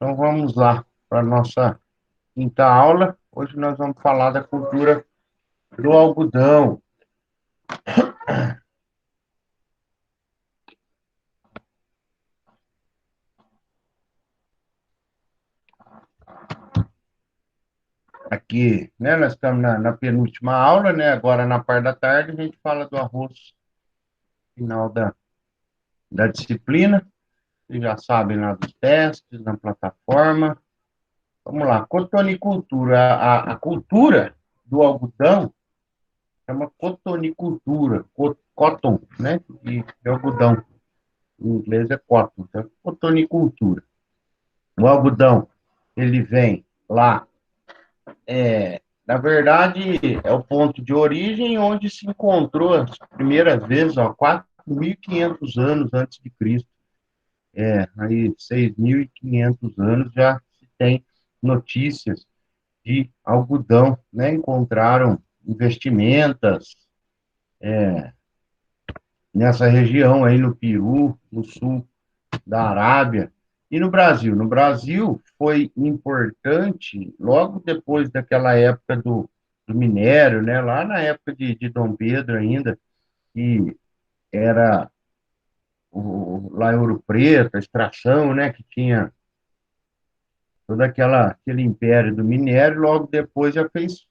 Então vamos lá para a nossa quinta aula. Hoje nós vamos falar da cultura do algodão. Aqui, né, nós estamos na penúltima aula, né? Agora na parte da tarde a gente fala do arroz final da disciplina. Vocês já sabem lá dos testes, na plataforma. Vamos lá, cotonicultura. A cultura do algodão chama cotonicultura, cotton, né? De algodão. Em inglês é cotton, então cotonicultura. O algodão, ele vem lá, na verdade, é o ponto de origem onde se encontrou as primeiras vezes, ó, 4.500 anos antes de Cristo. Aí 6.500 anos já se tem notícias de algodão, né? Encontraram investimentos nessa região aí no Peru, no sul da Arábia e no Brasil. No Brasil foi importante logo depois daquela época do minério, né? Lá na época de Dom Pedro ainda, que era lá em Ouro Preto, a extração, né? Que tinha todo aquele império do minério, logo depois já fez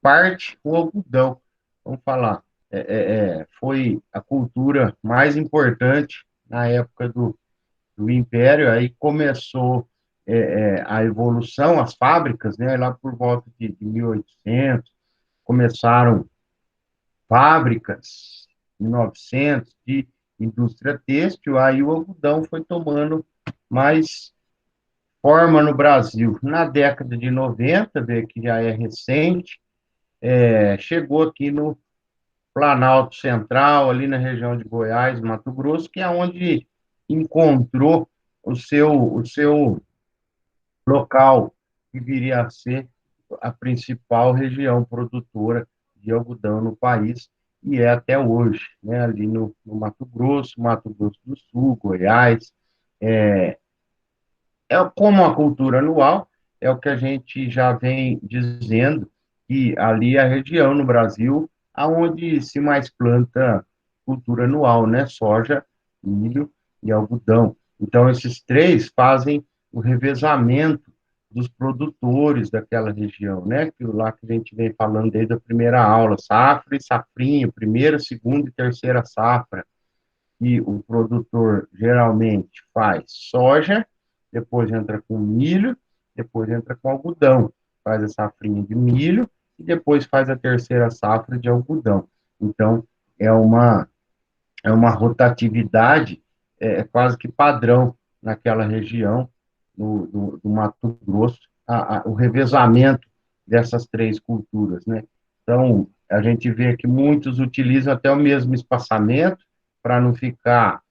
parte o algodão. Vamos falar, foi a cultura mais importante na época do Império, aí começou a evolução, as fábricas, né, lá por volta de 1800, começaram fábricas, 1900, de indústria têxtil, aí o algodão foi tomando mais forma no Brasil. Na década de 90, vê que já é recente, chegou aqui no Planalto Central, ali na região de Goiás, Mato Grosso, que é onde encontrou o seu local que viria a ser a principal região produtora de algodão no país, e é até hoje, né, ali no Mato Grosso do Sul, Goiás. É como a cultura anual, é o que a gente já vem dizendo, que ali é a região no Brasil aonde se mais planta cultura anual, né? Soja, milho e algodão. Então, esses três fazem o revezamento dos produtores daquela região, né? Aquilo lá que a gente vem falando desde a primeira aula, safra e safrinha, primeira, segunda e terceira safra. E o produtor geralmente faz soja, depois entra com milho, depois entra com algodão, faz a safrinha de milho e depois faz a terceira safra de algodão. Então, é uma, é uma rotatividade quase que padrão naquela região do Mato Grosso, o revezamento dessas três culturas, né? Então, a gente vê que muitos utilizam até o mesmo espaçamento para não ficar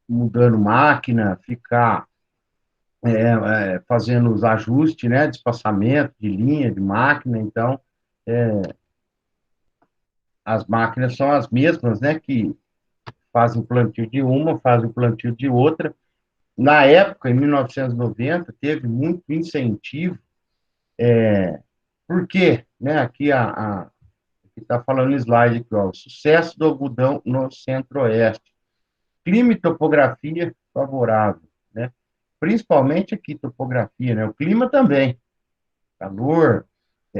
mudando máquina, ficar fazendo os ajustes, né, de espaçamento, de linha, de máquina. Então, as máquinas são as mesmas, né, que fazem plantio de uma, fazem plantio de outra. Na época, em 1990, teve muito incentivo. Por quê? Né, aqui está falando no slide aqui, ó, o sucesso do algodão no Centro-Oeste. Clima e topografia favorável, né? Principalmente aqui, topografia, né? O clima também, calor,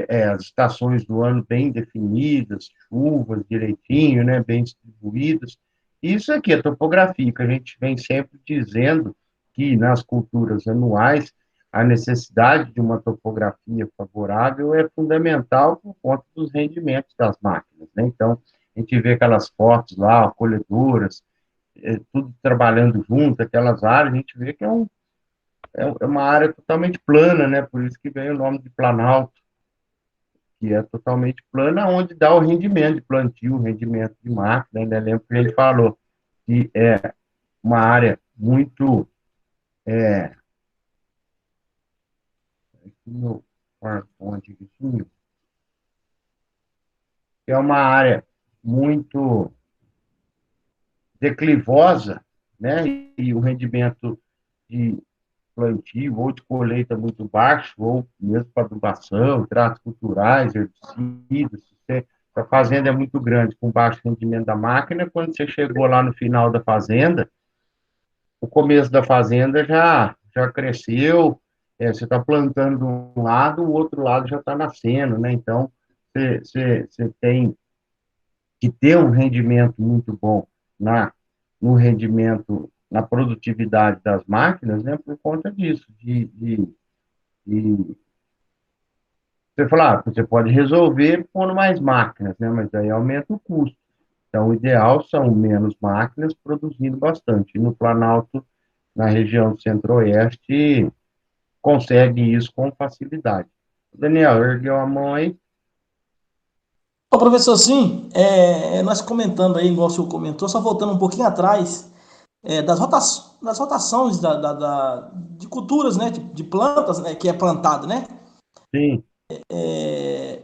as estações do ano bem definidas, chuvas direitinho, né? Bem distribuídas. Isso aqui é topografia, que a gente vem sempre dizendo que nas culturas anuais a necessidade de uma topografia favorável é fundamental por conta dos rendimentos das máquinas, né? Então, a gente vê aquelas fotos lá, colhedoras, tudo trabalhando junto, aquelas áreas, a gente vê que é uma área totalmente plana, né? Por isso que vem o nome de Planalto, que é totalmente plana, onde dá o rendimento de plantio, o rendimento de máquina, né? Lembra que a gente falou que é uma área muito. No PowerPoint que sumiu, é uma área muito declivosa, né? E o rendimento de plantio ou de colheita muito baixo, ou mesmo para adubação, tratos culturais, herbicidas, se a fazenda é muito grande, com baixo rendimento da máquina, quando você chegou lá no final da fazenda, o começo da fazenda já cresceu, você está plantando de um lado, o outro lado já está nascendo, né? Então, você tem que ter um rendimento muito bom na, no rendimento, na produtividade das máquinas, né? Por conta disso, de você falar, você pode resolver pondo mais máquinas, né? Mas aí aumenta o custo. Então, o ideal são menos máquinas produzindo bastante. E no Planalto, na região centro-oeste, consegue isso com facilidade. Daniel, ergueu a mão aí? Ô, professor, sim, nós comentando aí, igual o senhor comentou, só voltando um pouquinho atrás, das rotações de culturas, né, de plantas, né, que é plantado, né? Sim,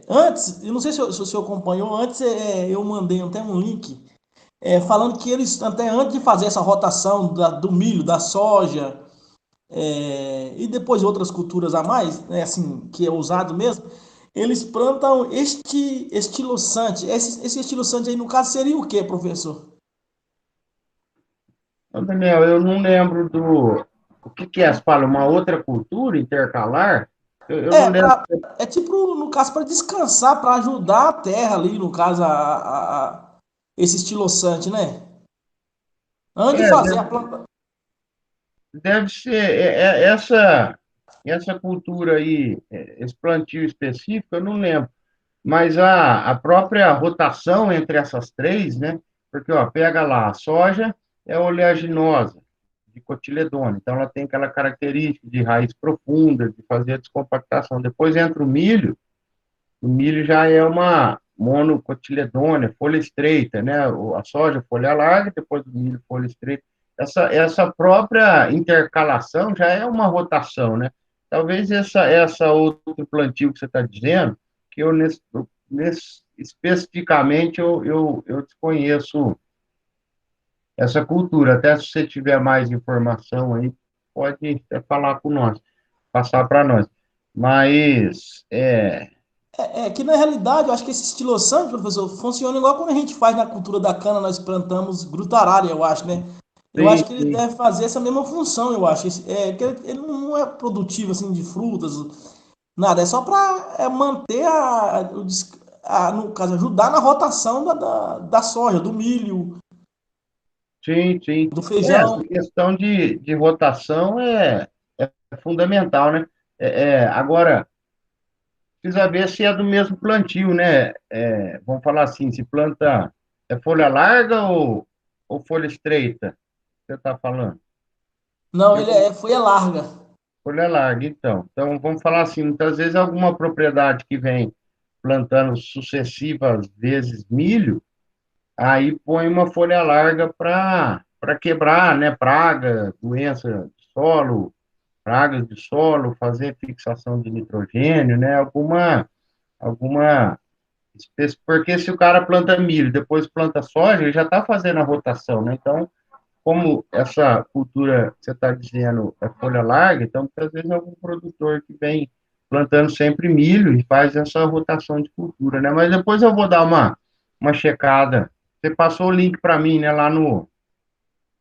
Antes, eu não sei se o senhor acompanhou, antes eu mandei até um link falando que eles, até antes de fazer essa rotação do milho, da soja, e depois outras culturas a mais, né, assim, que é usado mesmo, eles plantam este estilossante. Esse estilossante aí, no caso, seria o quê, professor? ô, Daniel, eu não lembro do. O que que é? Você fala uma outra cultura intercalar? Eu não É, lembro. é tipo, no caso, para descansar, para ajudar a terra ali, no caso, esse estilossante, né? Antes de É, fazer a planta. deve ser essa cultura aí, esse plantio específico, eu não lembro. Mas a própria rotação entre essas três, né? Porque, ó, pega lá, a soja é oleaginosa, de cotiledônio, então ela tem aquela característica de raiz profunda, de fazer a descompactação. Depois entra o milho já é uma monocotiledônia, folha estreita, né? A soja, folha larga, depois o milho, folha estreita. Essa própria intercalação já é uma rotação, né? Talvez essa outro plantio que você está dizendo, que especificamente eu desconheço essa cultura. Até se você tiver mais informação aí, pode até falar com nós, passar para nós. Mas, É que na realidade, eu acho que esse estilossante, professor, funciona igual quando a gente faz na cultura da cana, nós plantamos grutaralha, eu acho, né? Eu acho sim, que ele sim. deve fazer essa mesma função, eu acho. Que ele não é produtivo assim de frutas, nada. É só para manter no caso, ajudar na rotação da soja, do milho, Sim, sim. do Essa feijão. questão de rotação é fundamental, né? Agora, precisa ver se é do mesmo plantio, né? Vamos falar assim, se planta folha larga ou folha estreita? Você está falando? Não, Eu, folha larga. folha larga, então. Então, vamos falar assim, muitas vezes alguma propriedade que vem plantando sucessivas vezes milho, aí põe uma folha larga para quebrar, né? Praga, doença de solo, pragas de solo, fazer fixação de nitrogênio, né? Alguma porque se o cara planta milho, depois planta soja, ele já está fazendo a rotação, né? Então, como essa cultura que você está dizendo é folha larga, então muitas vezes é algum produtor que vem plantando sempre milho e faz essa rotação de cultura, né? Mas depois eu vou dar uma checada. Você passou o link para mim, né, lá no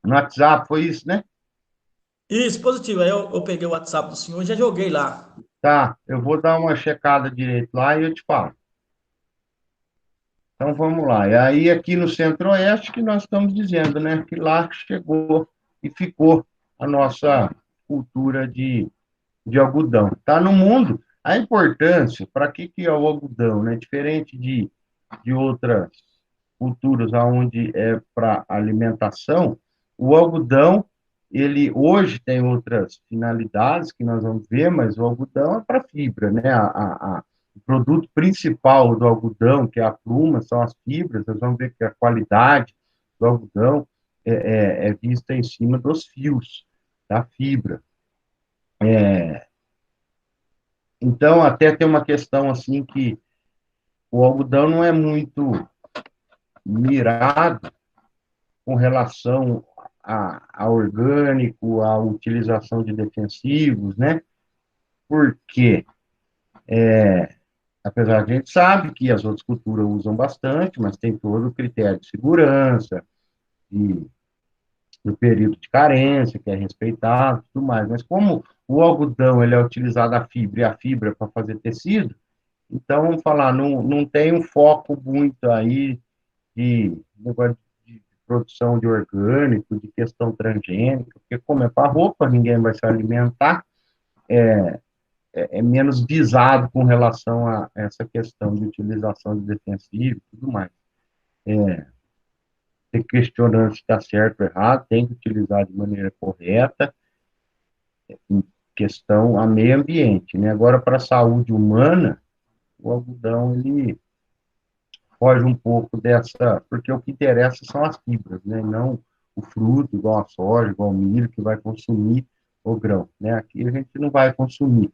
WhatsApp, foi isso, né? Isso, positivo. Aí eu peguei o WhatsApp do senhor e já joguei lá. Tá, eu vou dar uma checada direito lá e eu te falo. Então vamos lá. E aí aqui no Centro-Oeste que nós estamos dizendo, né, que lá chegou e ficou a nossa cultura de algodão. Está no mundo. A importância, para que é o algodão, né? Diferente de outras culturas onde é para alimentação, o algodão, ele hoje tem outras finalidades que nós vamos ver, mas o algodão é para fibra, né? O produto principal do algodão, que é a pluma, são as fibras. Nós vamos ver que a qualidade do algodão é vista em cima dos fios, da fibra. Então, até tem uma questão assim que o algodão não é muito mirado com relação a orgânico, a utilização de defensivos, né? Porque, apesar de a gente sabe que as outras culturas usam bastante, mas tem todo o critério de segurança, de, do período de carência, que é respeitado, tudo mais. Mas como o algodão ele é utilizado a fibra e a fibra para fazer tecido, então, vamos falar, não tem um foco muito aí de negócio de produção de orgânico, de questão transgênica, porque como é para roupa, ninguém vai se alimentar, é menos visado com relação a essa questão de utilização de defensivo e tudo mais. Tem questionando se está certo ou errado, tem que utilizar de maneira correta, em questão a meio ambiente, né? Agora, para a saúde humana, o algodão, ele foge um pouco dessa, porque o que interessa são as fibras, né? Não o fruto, igual a soja, igual o milho, que vai consumir o grão, né? Aqui a gente não vai consumir.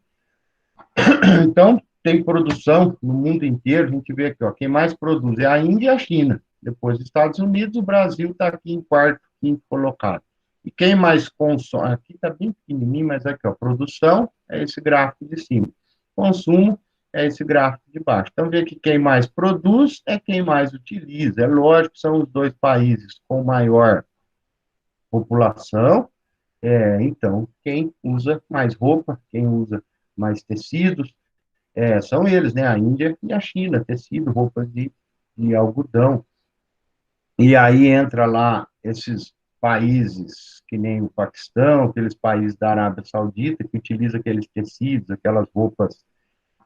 Então, tem produção no mundo inteiro, a gente vê aqui, ó, quem mais produz é a Índia e a China. Depois dos Estados Unidos, o Brasil está aqui em quarto, quinto colocado. E quem mais consome, aqui está bem pequenininho, mas aqui, ó, produção é esse gráfico de cima. Consumo é esse gráfico de baixo. Então, vê que quem mais produz é quem mais utiliza. É lógico que são os dois países com maior população, então, quem usa mais roupa, quem usa mais tecidos, são eles, né? A Índia e a China, tecido, roupas de algodão. E aí entra lá esses países, que nem o Paquistão, aqueles países da Arábia Saudita, que utilizam aqueles tecidos, aquelas roupas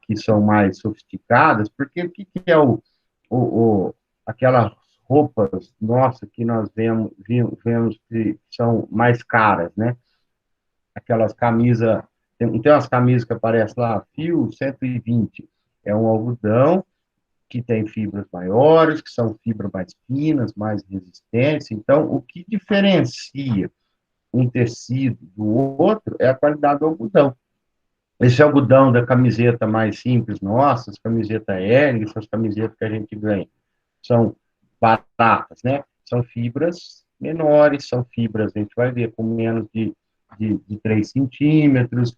que são mais sofisticadas, porque o que é aquelas roupas, nossa, que nós vemos que são mais caras, né? Aquelas camisas, tem umas camisas que aparecem lá, fio 120, é um algodão que tem fibras maiores, que são fibras mais finas, mais resistentes. Então, o que diferencia um tecido do outro é a qualidade do algodão. Esse algodão da camiseta mais simples, nossas, camiseta L, essas camisetas que a gente ganha, são baratas, né? São fibras menores, são fibras, a gente vai ver, com menos de 3 centímetros,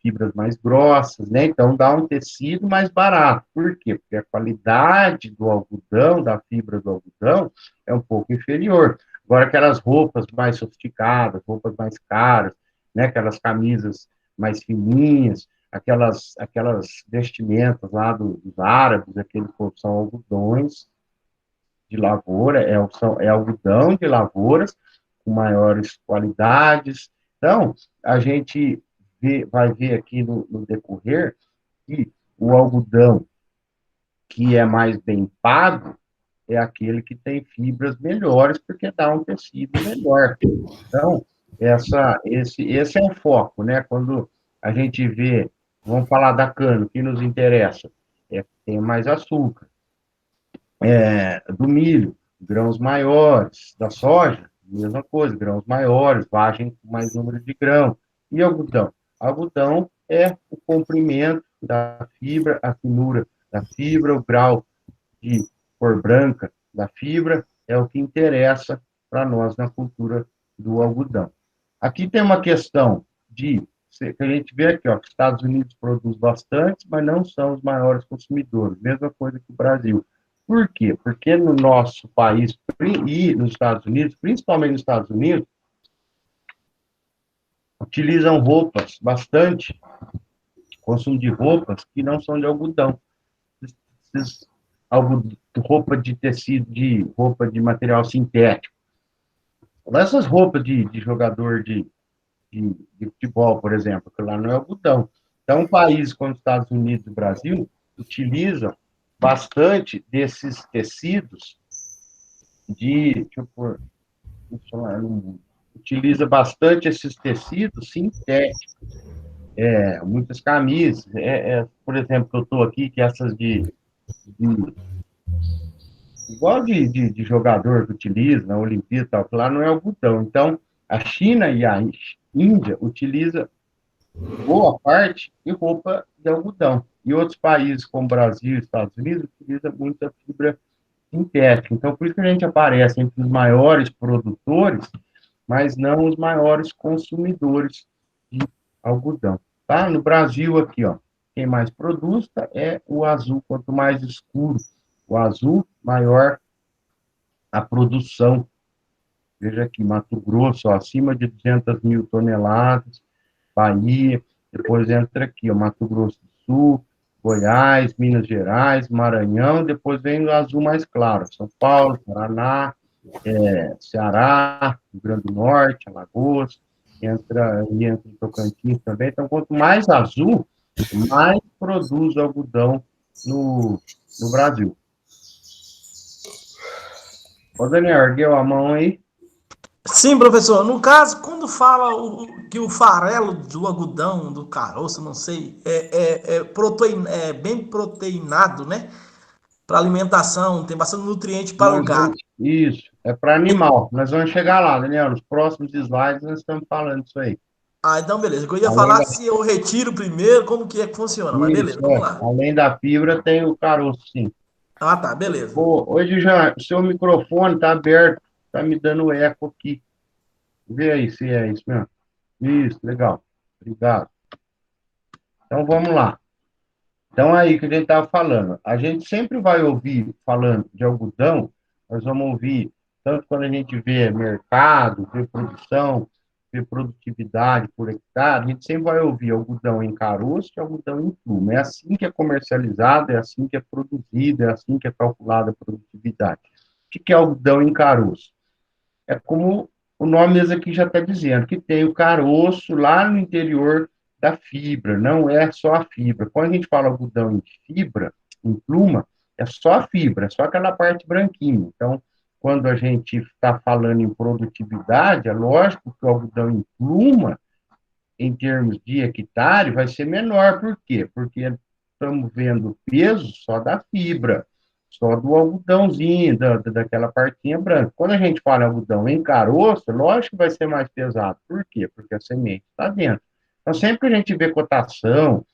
fibras mais grossas, né? Então, dá um tecido mais barato. Por quê? Porque a qualidade do algodão, da fibra do algodão, é um pouco inferior. Agora, aquelas roupas mais sofisticadas, roupas mais caras, né? Aquelas camisas mais fininhas, aquelas vestimentas lá dos árabes, aqueles são algodões de lavoura, é algodão de lavouras com maiores qualidades. Então, a gente vai ver aqui no decorrer que o algodão que é mais bem pago é aquele que tem fibras melhores, porque dá um tecido melhor. Então, esse é o foco, né? Quando a gente vê, vamos falar da cana, o que nos interessa é que tem mais açúcar, do milho, grãos maiores, da soja, mesma coisa, grãos maiores, vagem com mais número de grãos. E algodão? Algodão é o comprimento da fibra, a finura da fibra, o grau de cor branca da fibra, é o que interessa para nós na cultura do algodão. Aqui tem uma questão que a gente vê aqui, ó, que os Estados Unidos produz bastante, mas não são os maiores consumidores, mesma coisa que o Brasil. Por quê? Porque no nosso país e nos Estados Unidos, principalmente nos Estados Unidos, utilizam roupas bastante, consumo de roupas que não são de algodão. Esses, roupa de tecido, roupa de material sintético. Essas roupas de jogador de futebol, por exemplo, que lá não é algodão. Então, países como os Estados Unidos e o Brasil utilizam bastante desses tecidos deixa eu pôr, utiliza bastante esses tecidos sintéticos, muitas camisas, por exemplo, que eu estou aqui, que essas igual de jogador que utiliza na Olimpíada, tal, que lá não é algodão. Então, a China e a Índia utilizam boa parte de roupa de algodão. E outros países, como Brasil e Estados Unidos, utilizam muita fibra sintética. Então, por isso que a gente aparece entre os maiores produtores mas não os maiores consumidores de algodão. Tá? No Brasil, aqui, ó, quem mais produz é o azul. Quanto mais escuro o azul, maior a produção. Veja aqui, Mato Grosso, ó, acima de 200 mil toneladas, Bahia, depois entra aqui, ó, Mato Grosso do Sul, Goiás, Minas Gerais, Maranhão, depois vem o azul mais claro, São Paulo, Paraná, Ceará, Rio Grande do Norte, Alagoas, entra em Tocantins também. Então, quanto mais azul, mais produz algodão no Brasil. Ô, Daniel, ergueu a mão aí? Sim, professor. No caso, quando fala que o farelo do algodão, do caroço, não sei, é bem proteinado, né? Para alimentação, tem bastante nutriente para o Nós gado. vamos, isso, é para animal. Nós vamos chegar lá, Daniel. Nos próximos slides nós estamos falando isso aí. Ah, então beleza. Eu ia Além falar da, se eu retiro primeiro, como que é que funciona, mas beleza, vamos lá. além da fibra, tem o caroço, sim. Ah, tá, beleza. Hoje já, o seu microfone está aberto, está me dando eco aqui. Vê aí se é isso mesmo. Isso, legal. Obrigado. Então vamos lá. Então aí que a gente estava falando. A gente sempre vai ouvir falando de algodão, nós vamos ouvir, tanto quando a gente vê mercado, vê produção, vê produtividade por hectare, a gente sempre vai ouvir algodão em caroço e algodão em pluma. É assim que é comercializado, é assim que é produzido, é assim que é calculada a produtividade. O que é algodão em caroço? É como o nome mesmo aqui já está dizendo, que tem o caroço lá no interior da fibra, não é só a fibra. Quando a gente fala algodão em fibra, em pluma, é só a fibra, é só aquela parte branquinha. Então, quando a gente está falando em produtividade, é lógico que o algodão em pluma, em termos de hectare, vai ser menor. Por quê? Porque estamos vendo o peso só da fibra, só do algodãozinho, daquela partinha branca. Quando a gente fala em algodão em caroço, lógico que vai ser mais pesado. Por quê? Porque a semente está dentro. Então, sempre que a gente vê cotação,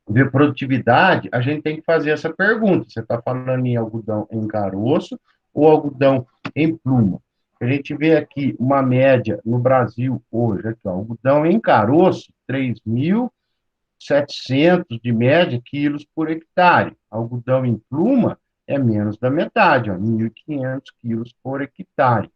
vê produtividade, a gente tem que fazer essa pergunta: você está falando em algodão em caroço ou algodão em pluma? A gente vê aqui uma média no Brasil hoje, aqui, ó, algodão em caroço, 3.700 de média quilos por hectare. Algodão em pluma é menos da metade, ó, 1.500 quilos por hectare.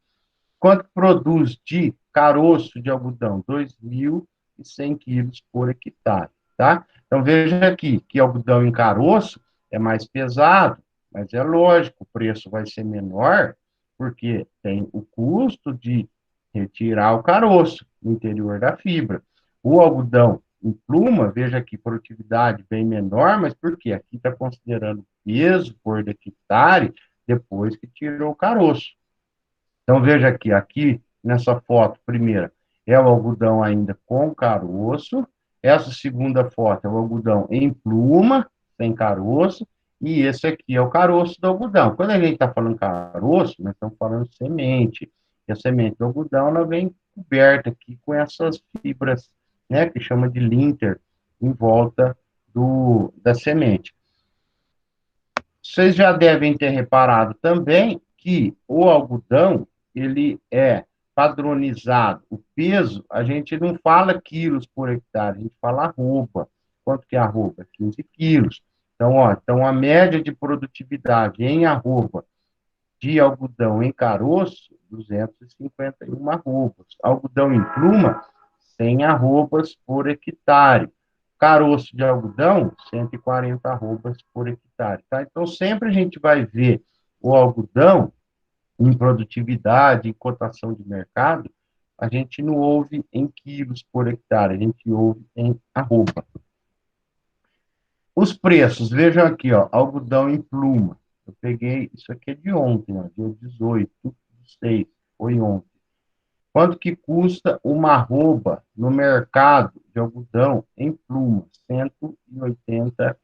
Quanto produz de caroço de algodão? 2.100 quilos por hectare, tá? Então, veja aqui que algodão em caroço é mais pesado, mas é lógico, o preço vai ser menor, porque tem o custo de retirar o caroço no interior da fibra. O algodão em pluma, veja aqui, produtividade bem menor, mas por quê? Aqui está considerando peso por hectare depois que tirou o caroço. Então, veja aqui nessa foto, primeira, é o algodão ainda com caroço. Essa segunda foto é o algodão em pluma, sem caroço. E esse aqui é o caroço do algodão. Quando a gente está falando caroço, nós estamos falando semente. E a semente do algodão, ela vem coberta aqui com essas fibras, né, que chama de linter, em volta da semente. Vocês já devem ter reparado também que o algodão, ele é padronizado. O peso, a gente não fala quilos por hectare, a gente fala arroba. Quanto que é arroba? 15 quilos. Então, então a média de produtividade em arroba de algodão em caroço, 251 arrobas. Algodão em pluma, 100 arrobas por hectare. Caroço de algodão, 140 arrobas por hectare. Tá? Então, sempre a gente vai ver o algodão em produtividade, em cotação de mercado, a gente não ouve em quilos por hectare, a gente ouve em arroba. Os preços, vejam aqui, ó, algodão em pluma. Eu peguei, isso aqui é de ontem, ó, dia 18 de 6, foi ontem. Quanto que custa uma arroba no mercado de algodão em pluma? R$ 180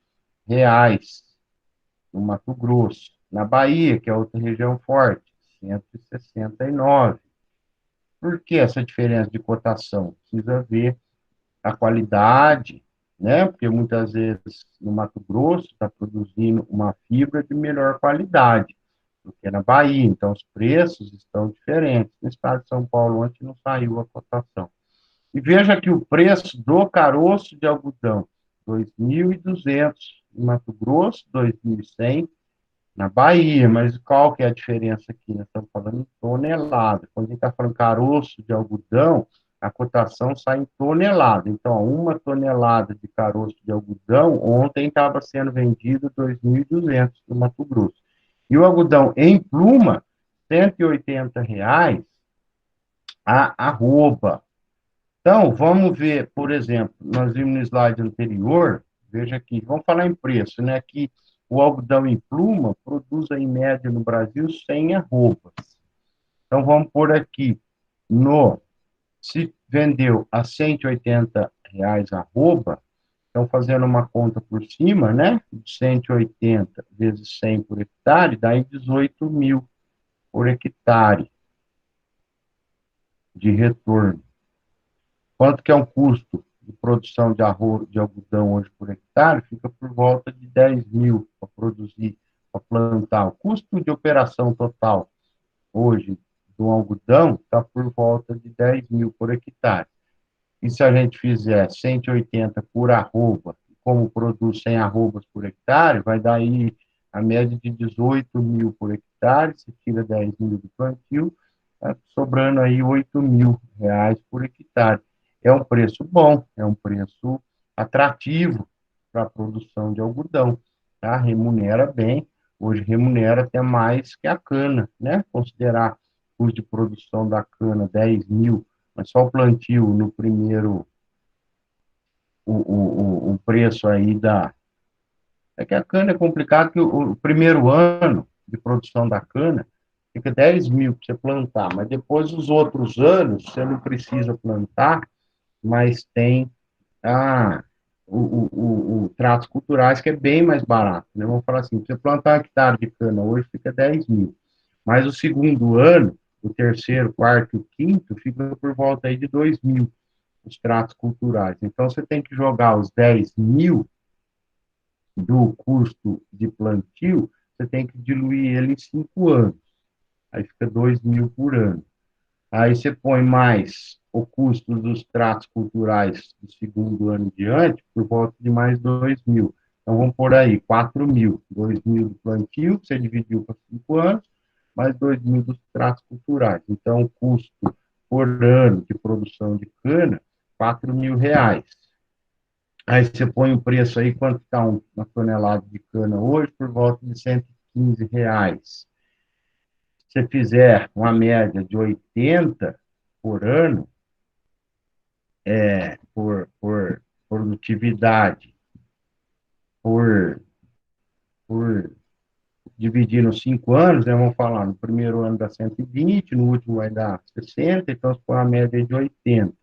no Mato Grosso. Na Bahia, que é outra região forte, 169. Por que essa diferença de cotação? Precisa ver a qualidade, né? Porque muitas vezes no Mato Grosso está produzindo uma fibra de melhor qualidade. do que na Bahia, então os preços estão diferentes. No estado de São Paulo, ontem não saiu a cotação. E veja que o preço do caroço de algodão, 2.200 em Mato Grosso, 2.100 na Bahia, mas qual que é a diferença aqui? Nós estamos falando em tonelada. Quando a gente está falando caroço de algodão, a cotação sai em tonelada. Então, uma tonelada de caroço de algodão ontem estava sendo vendido 2.200 no Mato Grosso. E o algodão em pluma, R$ 180 a arroba. Então, vamos ver, por exemplo, nós vimos no slide anterior, veja aqui, vamos falar em preço, né? Que o algodão em pluma produz, em média, no Brasil, 100 arrobas. Então, vamos por aqui, se vendeu a R$ 180 a arroba, então, fazendo uma conta por cima, né? 180 vezes 100 por hectare, dá 18 mil por hectare de retorno. Quanto que é um custo de produção de arroz, de algodão hoje por hectare? Fica por volta de 10 mil para produzir, para plantar. O custo de operação total hoje do algodão está por volta de 10 mil por hectare. E se a gente fizer 180 por arroba, como produz 100 arrobas por hectare, vai dar aí a média de 18 mil por hectare, se tira 10 mil do plantio, tá sobrando aí R$ 8.000 por hectare. É um preço bom, é um preço atrativo para a produção de algodão, tá? Remunera bem, hoje remunera até mais que a cana, né? Considerar o custo de produção da cana 10 mil, mas só o plantio no primeiro, o preço aí da... É que a cana é complicado, que o primeiro ano de produção da cana fica 10 mil para você plantar, mas depois os outros anos você não precisa plantar, mas tem a, tratos culturais que é bem mais barato, né? Vamos falar assim, você plantar um hectare de cana hoje fica 10 mil, mas o segundo ano, o terceiro, quarto e o quinto fica por volta aí de 2 mil, os tratos culturais. Então, você tem que jogar os 10 mil do custo de plantio, você tem que diluir ele em 5 anos. Aí fica 2 mil por ano. Aí você põe mais o custo dos tratos culturais do segundo ano em diante, por volta de mais 2 mil. Então, vamos por aí, 4 mil. 2 mil do plantio, que você dividiu para 5 anos, mais 2 mil dos tratos culturais. Então, o custo por ano de produção de cana, R$ 4.000. Aí você põe o preço aí, quanto está uma tonelada de cana hoje, por volta de R$ 115. Se você fizer uma média de 80 por ano, por produtividade, por, por dividir nos 5 anos, né, vamos falar, no primeiro ano dá 120, no último vai dar 60, então se for uma média de 80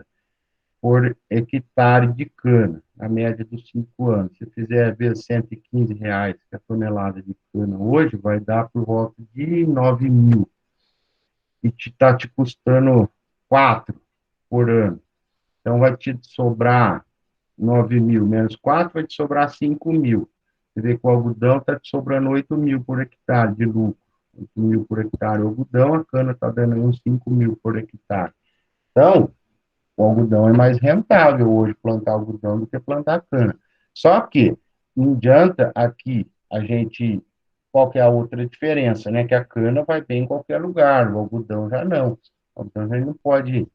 por hectare de cana, a média dos 5 anos. Se fizer vezes R$ 115, que é a tonelada de cana hoje, vai dar por volta de 9 mil. E está te custando 4 por ano. Então, vai te sobrar 9 mil menos 4, vai te sobrar 5 mil. Você vê que o algodão está te sobrando 8 mil por hectare de lucro. 8 mil por hectare o algodão, a cana está dando uns 5 mil por hectare. Então, o algodão é mais rentável hoje plantar algodão do que plantar cana. Só que não adianta aqui a gente. Qual que é a outra diferença, né? Que a cana vai bem em qualquer lugar, o algodão já não. O algodão já não pode.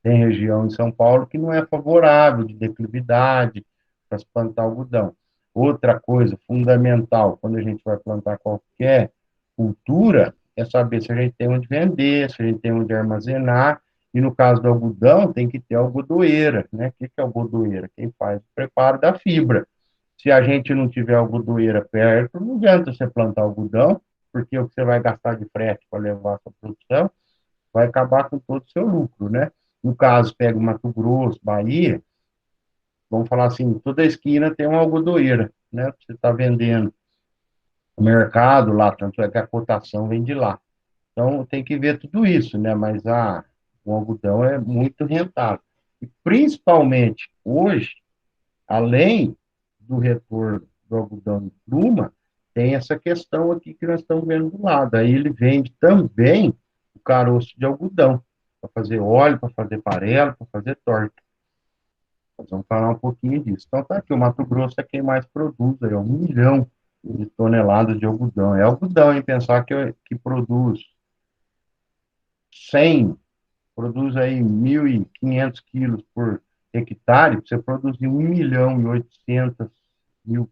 Tem região em São Paulo que não é favorável, de declividade, para se plantar algodão. Outra coisa fundamental, quando a gente vai plantar qualquer cultura, é saber se a gente tem onde vender, se a gente tem onde armazenar, e no caso do algodão, tem que ter algodoeira, né? O que é algodoeira? Quem faz o preparo da fibra. Se a gente não tiver algodoeira perto, não adianta você plantar algodão, porque o que você vai gastar de frete para levar essa produção vai acabar com todo o seu lucro, né? No caso, pega o Mato Grosso, Bahia, vamos falar assim, toda esquina tem uma algodoeira, né? Você está vendendo no mercado lá, tanto é que a cotação vem de lá. Então, tem que ver tudo isso, né? Mas o algodão é muito rentável. E, principalmente, hoje, além do retorno do algodão em pluma, tem essa questão aqui que nós estamos vendo do lado. Aí ele vende também o caroço de algodão, para fazer óleo, para fazer farelo, para fazer torta. Nós vamos falar um pouquinho disso. Então, tá aqui, o Mato Grosso é quem mais produz, é 1 milhão de toneladas de algodão. É algodão, hein? Pensar que produz 100, produz aí 1.500 quilos por hectare, você produzir 1.800.000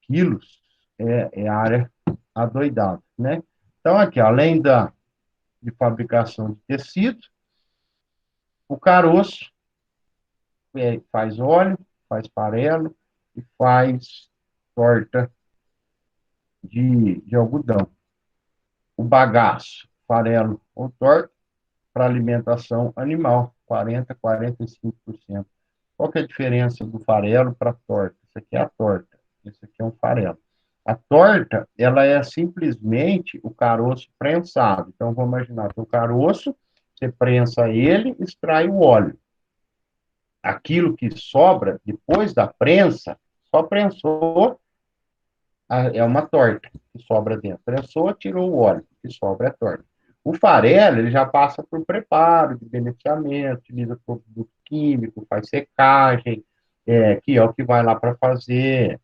quilos, é área adoidada, né? Então, aqui, além de fabricação de tecido, o caroço faz óleo, faz farelo e faz torta de algodão. O bagaço, farelo ou torta, para alimentação animal, 40, 45%. Qual que é a diferença do farelo para a torta? Isso aqui é a torta, isso aqui é um farelo. A torta, ela é simplesmente o caroço prensado. Então, vamos imaginar que o caroço, você prensa ele, extrai o óleo. Aquilo que sobra depois da prensa, só prensou, é uma torta que sobra dentro. Prensou, tirou o óleo, que sobra é torta. O farelo, ele já passa por preparo de beneficiamento, utiliza produto químico, faz secagem, que é o que vai lá para fazer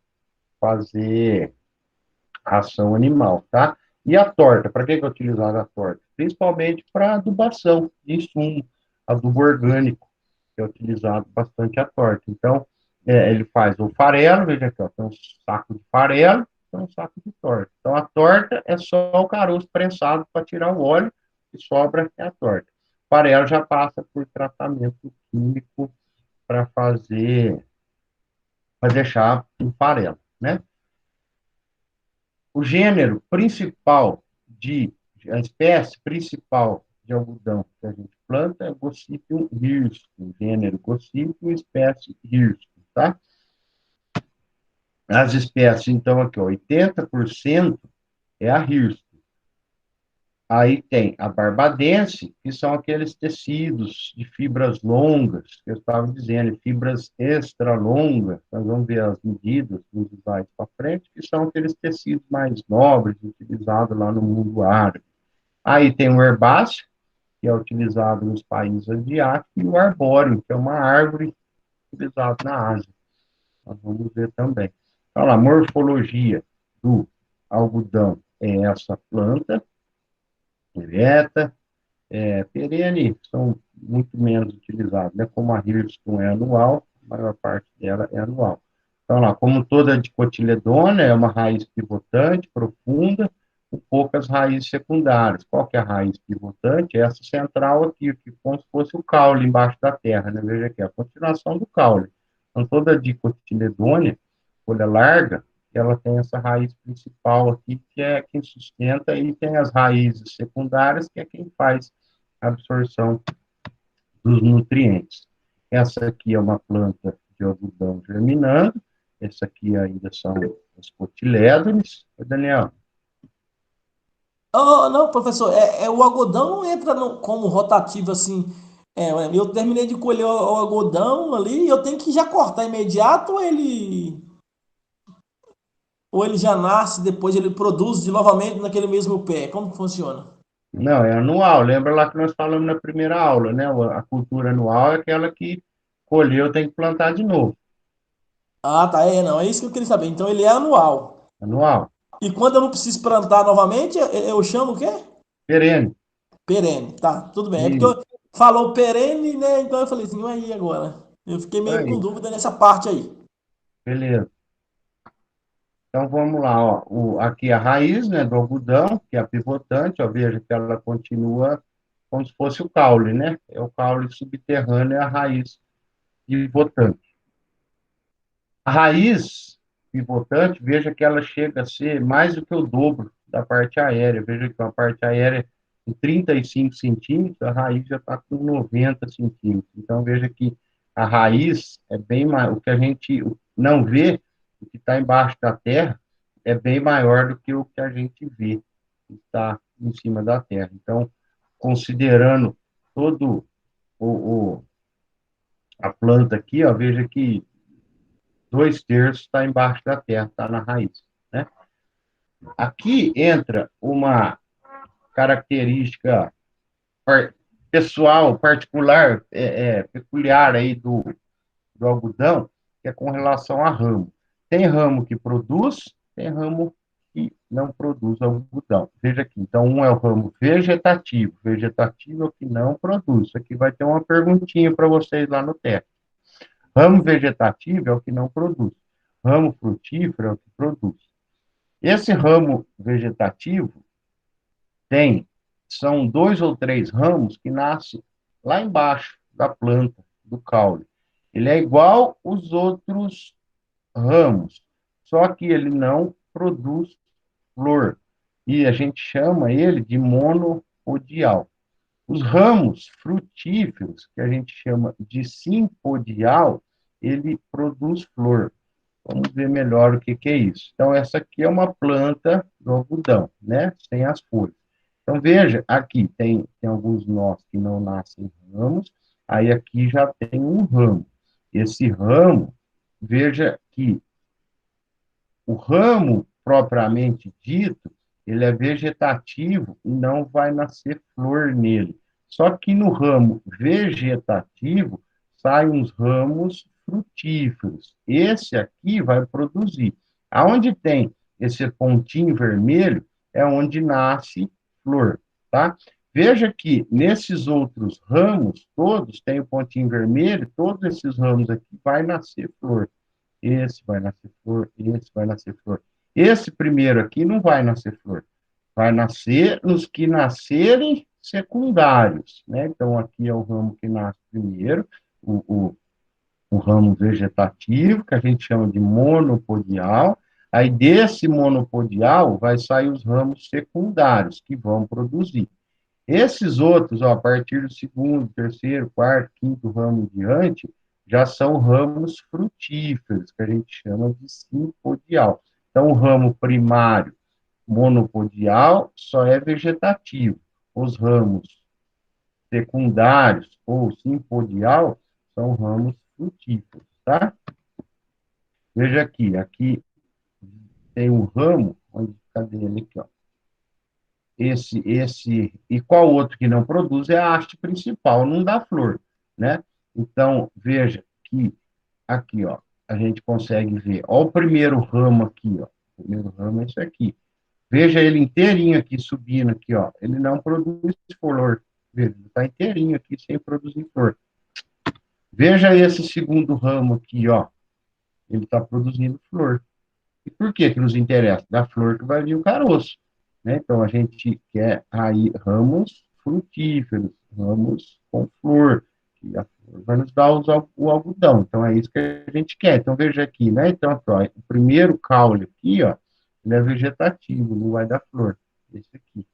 ração animal, tá? E a torta, para que é utilizada a torta? Principalmente para adubação de insumo, adubo orgânico, que é utilizado bastante a torta. Então, ele faz o farelo, veja aqui, ó, tem um saco de farelo, tem um saco de torta. Então, a torta é só o caroço prensado para tirar o óleo, que sobra é a torta. O farelo já passa por tratamento químico para para deixar um farelo, né? O gênero principal a espécie principal de algodão que a gente planta é o Gossypium hirsute, gênero Gossypium, espécie hirsute, tá? As espécies, então, aqui, ó, 80% é a hirsute. Aí tem a barbadense, que são aqueles tecidos de fibras longas, que eu estava dizendo, fibras extra longas, nós vamos ver as medidas nos slides para frente, que são aqueles tecidos mais nobres, utilizados lá no mundo árabe. Aí tem o herbáceo, que é utilizado nos países asiáticos, e o arbóreo, que é uma árvore utilizada na Ásia. Nós vamos ver também. Então, a morfologia do algodão é essa planta, ereta, perene, são muito menos utilizados, né? Como a Hirschsprung é anual, a maior parte dela é anual. Então, lá, como toda dicotiledônia, é uma raiz pivotante, profunda, com poucas raízes secundárias. Qual que é a raiz pivotante? É essa central aqui, que como se fosse o caule embaixo da terra, né? Veja aqui, a continuação do caule. Então, toda dicotiledônia, folha larga, ela tem essa raiz principal aqui, que é quem sustenta, e tem as raízes secundárias, que é quem faz a absorção dos nutrientes. Essa aqui é uma planta de algodão germinando, essa aqui ainda são os cotilédones. Daniel? Oh, não, professor, o algodão não entra como rotativo assim. Eu terminei de colher o algodão ali, eu tenho que já cortar imediato ou ele já nasce, depois ele produz de novamente naquele mesmo pé? Como que funciona? Não, é anual. Lembra lá que nós falamos na primeira aula, né? A cultura anual é aquela que colheu, tem que plantar de novo. Ah, tá, não, é isso que eu queria saber. Então ele é anual. Anual. E quando eu não preciso plantar novamente, eu chamo o quê? Perene. Perene, tá, tudo bem. É porque Isso, falou perene, né? Então eu falei assim, e aí agora? Eu fiquei meio com aí. dúvida nessa parte aí. Beleza. Então vamos lá, ó. Aqui a raiz, né, do algodão, que é a pivotante, ó, veja que ela continua como se fosse o caule, né? É o caule subterrâneo, é a raiz pivotante. A raiz pivotante, veja que ela chega a ser mais do que o dobro da parte aérea. Veja que a parte aérea em 35 centímetros, a raiz já está com 90 centímetros. Então, veja que a raiz é bem mais, o que a gente não vê, o que está embaixo da terra, é bem maior do que o que a gente vê, que está em cima da terra. Então, considerando todo o, o a planta aqui, ó, veja que 2/3 está embaixo da terra, está na raiz, né? Aqui entra uma característica pessoal, particular, peculiar aí do algodão, que é com relação a ramo. Tem ramo que produz, tem ramo que não produz algodão. Veja aqui, então, um é o ramo vegetativo. Vegetativo é o que não produz. Aqui vai ter uma perguntinha para vocês lá no teste. Ramo vegetativo é o que não produz. Ramo frutífero é o que produz. Esse ramo vegetativo tem, são 2 ou 3 ramos que nascem lá embaixo da planta, do caule. Ele é igual os outros ramos, só que ele não produz flor. E a gente chama ele de monopodial. Os ramos frutíferos, que a gente chama de simpodial, ele produz flor. Vamos ver melhor o que é isso. Então, essa aqui é uma planta do algodão, né? Sem as folhas. Então, veja, aqui tem alguns nós que não nascem ramos, aí aqui já tem um ramo. Esse ramo, veja que o ramo propriamente dito, ele é vegetativo e não vai nascer flor nele. Só que no ramo vegetativo saem uns ramos frutíferos. Esse aqui vai produzir. Aonde tem esse pontinho vermelho é onde nasce flor, tá? Veja que nesses outros ramos, todos tem o pontinho vermelho, todos esses ramos aqui vai nascer flor. Esse vai nascer flor, esse vai nascer flor. Esse primeiro aqui não vai nascer flor. Vai nascer nos que nascerem secundários, né? Então, aqui é o ramo que nasce primeiro, o ramo vegetativo, que a gente chama de monopodial. Aí, desse monopodial, vai sair os ramos secundários, que vão produzir. Esses outros, ó, a partir do segundo, terceiro, quarto, quinto ramo em diante, já são ramos frutíferos, que a gente chama de simpodial. Então, o ramo primário, monopodial, só é vegetativo. Os ramos secundários ou simpodial são ramos frutíferos, tá? Veja aqui tem um ramo, onde, cadê ele aqui, ó? E qual outro que não produz é a haste principal, não dá flor, né? Então, veja que aqui, ó, a gente consegue ver, ó, o primeiro ramo aqui, ó, o primeiro ramo é esse aqui. Veja ele inteirinho aqui, subindo aqui, ó, ele não produz flor, veja, ele está inteirinho aqui, sem produzir flor. Veja esse segundo ramo aqui, ó, ele está produzindo flor. E por que que nos interessa? Da flor que vai vir o caroço, né? Então, a gente quer aí ramos frutíferos, ramos com flor, que a flor vai nos dar o algodão. Então, é isso que a gente quer. Então, veja aqui, né? Então, ó, o primeiro caule aqui, ó, ele é vegetativo, não vai dar flor. Esse aqui.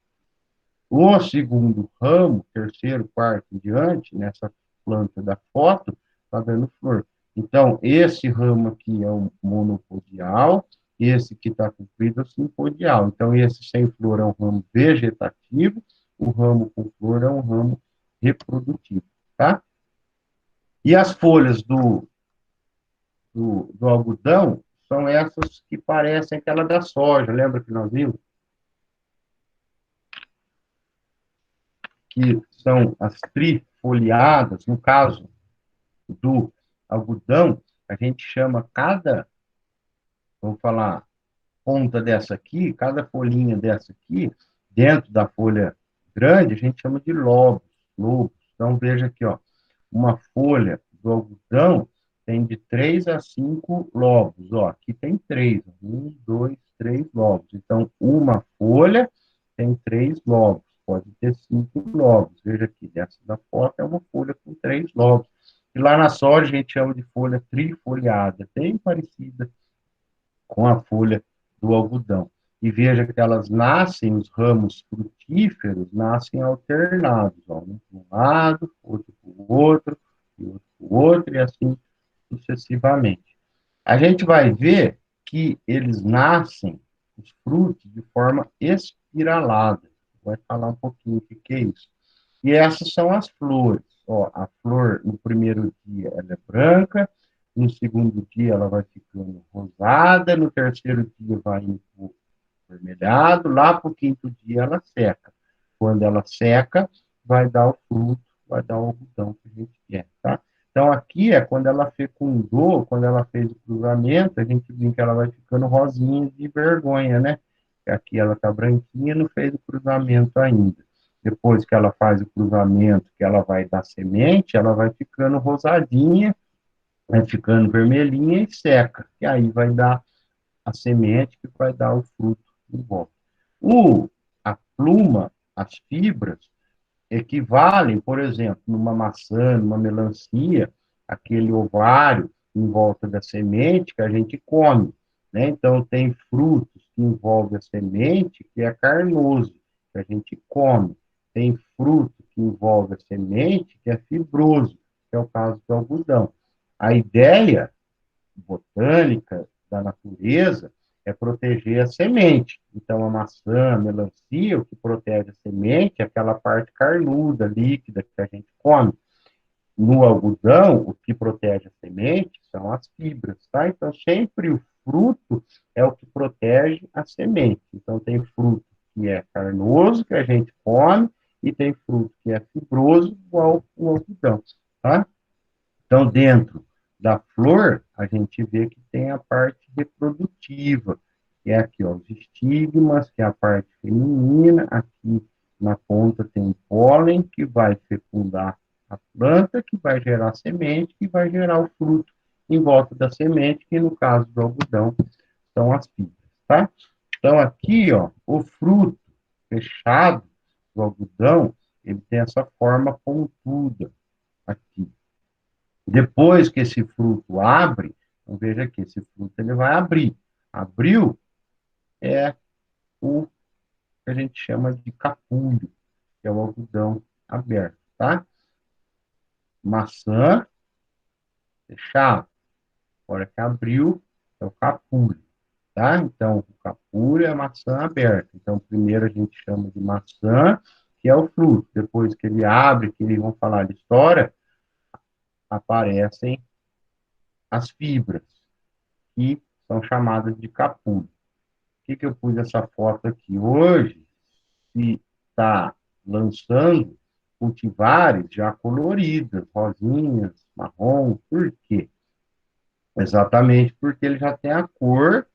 O segundo ramo, terceiro, quarto em diante, nessa planta da foto, está dando flor. Então, esse ramo aqui é o monopodial, esse que está comprido é o simpodial. Então, esse sem flor é um ramo vegetativo, o ramo com flor é um ramo reprodutivo, tá? E as folhas do algodão são essas que parecem aquela da soja, lembra que nós vimos? Que são as trifoliadas, no caso do algodão, a gente chama cada, vamos falar, ponta dessa aqui, cada folhinha dessa aqui, dentro da folha grande, a gente chama de lobos. Então, veja aqui, ó, uma folha do algodão tem de 3 a 5 lobos, ó, aqui tem 3, 1, 2, 3 lobos. Então, uma folha tem 3 lobos, pode ter 5 lobos. Veja aqui, dessa da foto é uma folha com 3 lobos. E lá na soja a gente chama de folha trifoliada, bem parecida com a folha do algodão. E veja que elas nascem, os ramos frutíferos nascem alternados, ó, um para um lado, outro para o outro, e outro para o outro, e assim sucessivamente. A gente vai ver que eles nascem, os frutos, de forma espiralada. Vai falar um pouquinho o que é isso. E essas são as flores. Ó, a flor, no primeiro dia, ela é branca, no segundo dia ela vai ficando rosada, no terceiro dia vai indo avermelhado, lá para o quinto dia ela seca. Quando ela seca, vai dar o fruto, vai dar o algodão que a gente quer, tá? Então, aqui é quando ela fecundou, quando ela fez o cruzamento, a gente viu que ela vai ficando rosinha de vergonha, né? Aqui ela tá branquinha, não fez o cruzamento ainda. Depois que ela faz o cruzamento, que ela vai dar semente, ela vai ficando rosadinha, vai ficando vermelhinha e seca. E aí vai dar a semente que vai dar o fruto de volta. A pluma, as fibras, equivalem, por exemplo, numa maçã, numa melancia, aquele ovário em volta da semente que a gente come, né? Então, tem frutos que envolvem a semente, que é carnoso, que a gente come. Tem fruto que envolve a semente, que é fibroso, que é o caso do algodão. A ideia botânica da natureza é proteger a semente. Então, a maçã, a melancia, o que protege a semente é aquela parte carnuda, líquida, que a gente come. No algodão, o que protege a semente são as fibras, tá? Então, sempre o fruto é o que protege a semente. Então, tem fruto que é carnoso, que a gente come, e tem fruto que é fibroso, igual o algodão, tá? Então, dentro da flor, a gente vê que tem a parte reprodutiva, que é aqui, ó, os estigmas, que é a parte feminina, aqui na ponta tem pólen, que vai fecundar a planta, que vai gerar semente, que vai gerar o fruto em volta da semente, que no caso do algodão são as fibras, tá? Então, aqui, ó, o fruto fechado do algodão, ele tem essa forma pontuda aqui. Depois que esse fruto abre, então veja aqui, esse fruto ele vai abrir. Abriu é o que a gente chama de capulho, que é o algodão aberto, tá? Maçã, fechado. Agora que abriu, é o capulho, tá? Então, o capulho é a maçã aberta. Então, primeiro a gente chama de maçã, que é o fruto. Depois que ele abre, que eles vão falar de história, aparecem as fibras, que são chamadas de capulho. Que eu pus essa foto aqui? Hoje se está lançando cultivares já coloridas, rosinhas, marrom. Por quê? Exatamente porque ele já tem a cor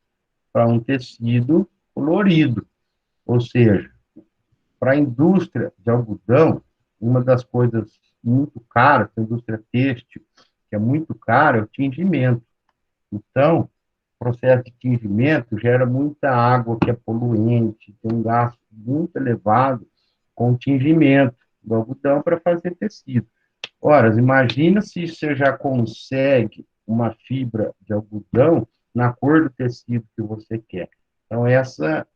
para um tecido colorido. Ou seja, para a indústria de algodão, uma das coisas muito caras, a indústria têxtil, que é muito cara, é o tingimento. Então, o processo de tingimento gera muita água que é poluente, tem um gasto muito elevado com o tingimento do algodão para fazer tecido. Ora, imagina se você já consegue uma fibra de algodão na cor do tecido que você quer. Então,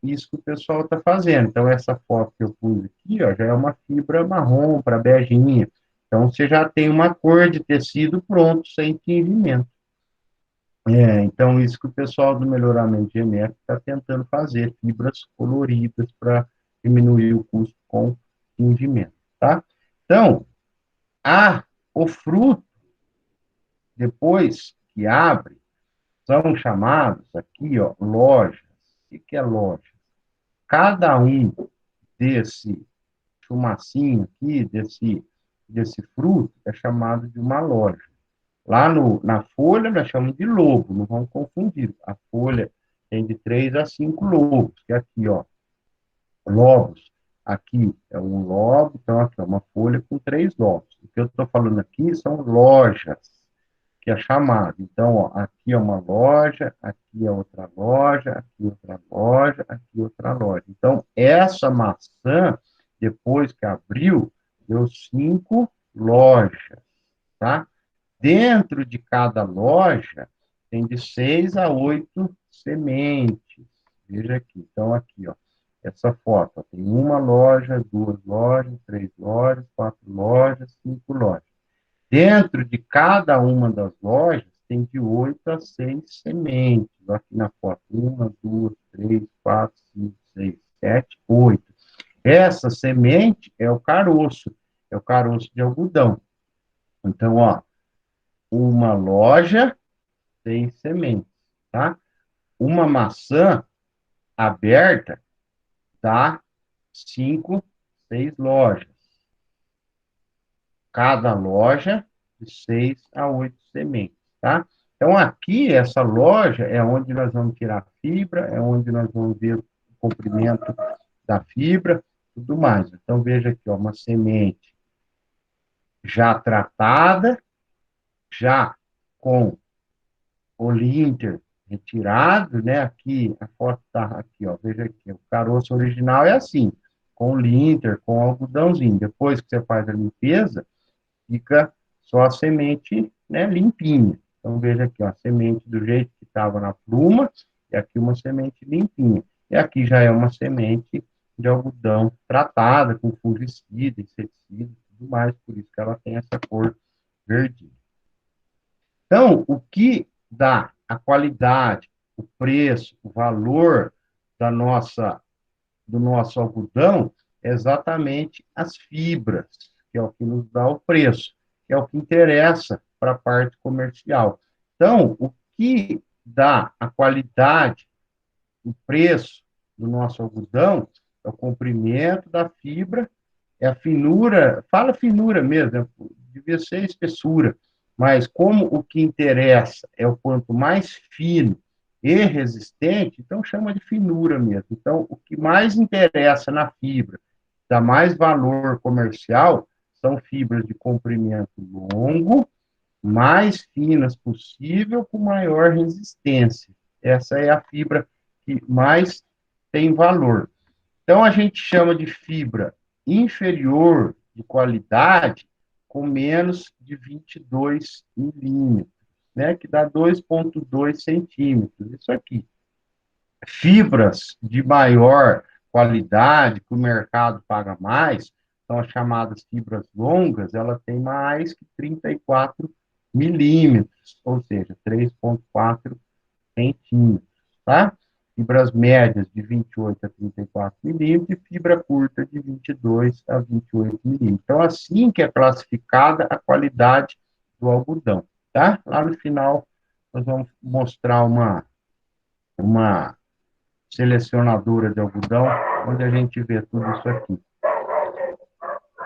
isso que o pessoal está fazendo. Então, essa foto que eu pus aqui, ó, já é uma fibra marrom para beijinha. Então, você já tem uma cor de tecido pronto, sem tingimento. Então, isso que o pessoal do melhoramento genético está tentando fazer, fibras coloridas para diminuir o custo com tingimento, tá? Então, o fruto, depois que abre, são chamados aqui, ó, lojas. O que é loja? Cada um desse chumacinho aqui, desse fruto, é chamado de uma loja. Lá na folha, nós chamamos de lobo, não vamos confundir. A folha tem de 3 a 5 lobos, que é aqui, ó, lobos. Aqui é um lobo, então aqui é uma folha com 3 lobos. O que eu estou falando aqui são lojas, que é chamado. Então, ó, aqui é uma loja, aqui é outra loja, aqui outra loja, aqui outra loja. Então, essa maçã, depois que abriu, deu 5 lojas, tá? Dentro de cada loja, tem de 6 a 8 sementes. Veja aqui. Então, aqui, ó, essa foto. Ó, tem uma loja, 2 lojas, 3 lojas, 4 lojas, 5 lojas. Dentro de cada uma das lojas, tem de 8 a 6 sementes. Aqui na foto. 1, 2, 3, 4, 5, 6, 7, 8. Essa semente é o caroço de algodão. Então, ó, uma loja tem sementes, tá? Uma maçã aberta dá 5, 6 lojas. Cada loja de 6 a 8 sementes, tá? Então, aqui, essa loja é onde nós vamos tirar fibra, é onde nós vamos ver o comprimento da fibra, tudo mais. Então, veja aqui, ó, uma semente já tratada, já com o linter retirado, né? Aqui, a foto está aqui, ó, veja aqui, o caroço original é assim, com linter, com algodãozinho. Depois que você faz a limpeza, fica só a semente, né, limpinha. Então, veja aqui, ó, a semente do jeito que estava na pluma, e aqui uma semente limpinha. E aqui já é uma semente de algodão tratada com fungicida, inseticida, tudo mais, por isso que ela tem essa cor verde. Então, o que dá a qualidade, o preço, o valor da nossa, do nosso algodão é exatamente as fibras, que é o que nos dá o preço, que é o que interessa para a parte comercial. Então, o que dá a qualidade, o preço do nosso algodão é o comprimento da fibra, é a finura, fala finura mesmo, devia ser espessura, mas como o que interessa é o quanto mais fino e resistente, então chama de finura mesmo. Então, o que mais interessa na fibra, dá mais valor comercial, são fibras de comprimento longo, mais finas possível, com maior resistência. Essa é a fibra que mais tem valor. Então, a gente chama de fibra inferior de qualidade com menos de 22 milímetros, né? Que dá 2,2 centímetros. Isso aqui. Fibras de maior qualidade, que o mercado paga mais, são as chamadas fibras longas, ela tem mais que 34 milímetros, ou seja, 3,4 centímetros, tá? Fibras médias de 28 a 34 milímetros e fibra curta de 22 a 28 milímetros. Então, assim que é classificada a qualidade do algodão, tá? Lá no final, nós vamos mostrar uma selecionadora de algodão, onde a gente vê tudo isso aqui.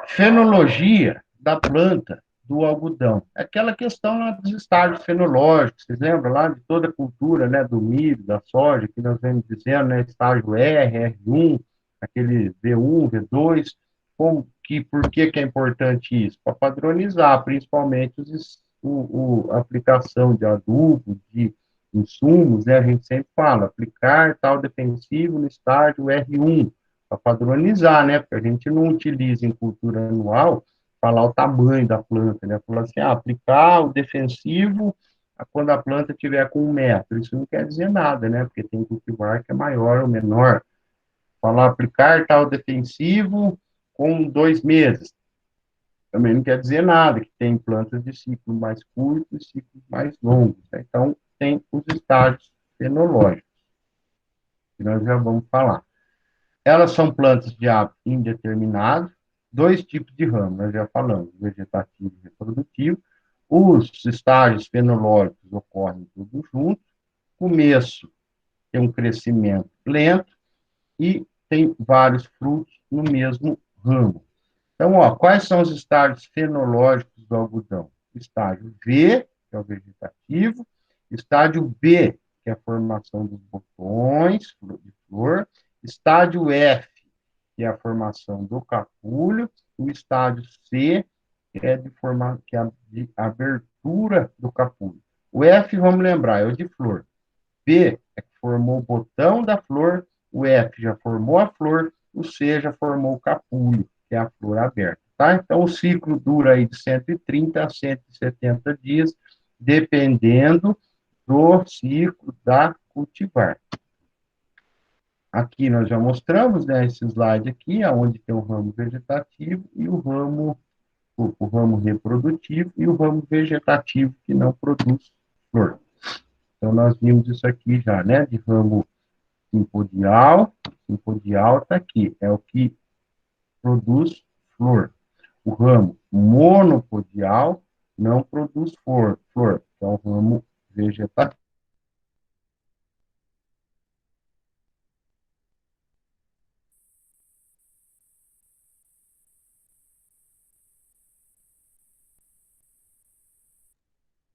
Fenologia da planta do algodão. Aquela questão lá dos estágios fenológicos, vocês lembram lá de toda a cultura, né, do milho, da soja, que nós vemos dizendo, né, estágio R, R1, aquele V1, V2, por que é importante isso? Para padronizar, principalmente a aplicação de adubo, de insumos, né, a gente sempre fala, aplicar tal defensivo no estágio R1, para padronizar, né? Porque a gente não utiliza em cultura anual falar o tamanho da planta, né? Falar assim, aplicar o defensivo quando a planta tiver com 1 metro. Isso não quer dizer nada, né? Porque tem cultivar que é maior ou menor. Falar aplicar tal defensivo com 2 meses. Também não quer dizer nada, que tem plantas de ciclo mais curto e ciclos mais longos. Né? Então, tem os estágios fenológicos, que nós já vamos falar. Elas são plantas de hábito indeterminado, 2 tipos de ramo, nós já falamos, vegetativo e reprodutivo. Os estágios fenológicos ocorrem tudo junto. Começo tem um crescimento lento e tem vários frutos no mesmo ramo. Então, ó, quais são os estágios fenológicos do algodão? Estágio V, que é o vegetativo, estágio B, que é a formação dos botões de flor, estágio F, que é a formação do capulho, o estágio C, que é a de abertura do capulho. O F, vamos lembrar, é o de flor. B é que formou o botão da flor, o F já formou a flor, o C já formou o capulho, que é a flor aberta. Tá? Então, o ciclo dura aí de 130 a 170 dias, dependendo do ciclo da cultivar. Aqui nós já mostramos, né, esse slide aqui, onde tem o ramo vegetativo e o ramo reprodutivo e o ramo vegetativo que não produz flor. Então, nós vimos isso aqui já, né, de ramo simpodial está aqui, é o que produz flor. O ramo monopodial não produz flor, que é o ramo vegetativo.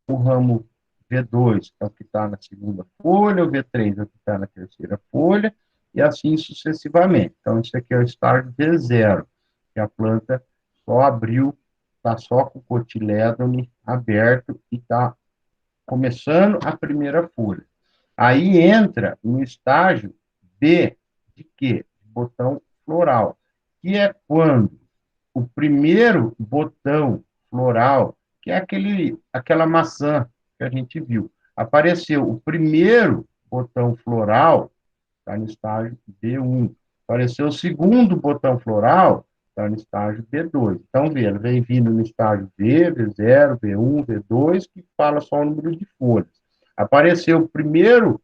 o ramo V2 é o que está na segunda folha, o V3 é o que está na terceira folha, e assim sucessivamente. Então, isso aqui é o estágio V0, que a planta só abriu, está só com o cotilédone aberto e está começando a primeira folha. Aí entra no estágio B de quê? Botão floral, que é quando o primeiro botão floral, que é aquela maçã que a gente viu, apareceu o primeiro botão floral, está no estágio B1. Apareceu o segundo botão floral, está no estágio B2. Então, vê, ele vem vindo no estágio B, B0, B1, B2, que fala só o número de folhas. Apareceu o primeiro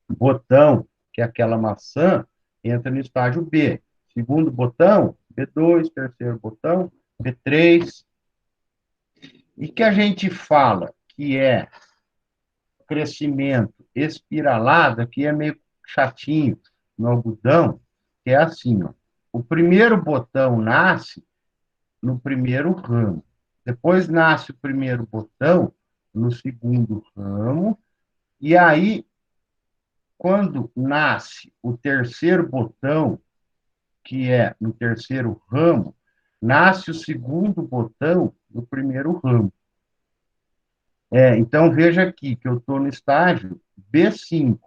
botão, que é aquela maçã, entra no estágio B. Segundo botão, B2, terceiro botão, B3. E que a gente fala que é crescimento espiralado, que é meio chatinho no algodão, que é assim, ó. O primeiro botão nasce no primeiro ramo. Depois nasce o primeiro botão no segundo ramo. E aí, quando nasce o terceiro botão, que é no terceiro ramo, nasce o segundo botão no primeiro ramo. Então, veja aqui que eu estou no estágio B5,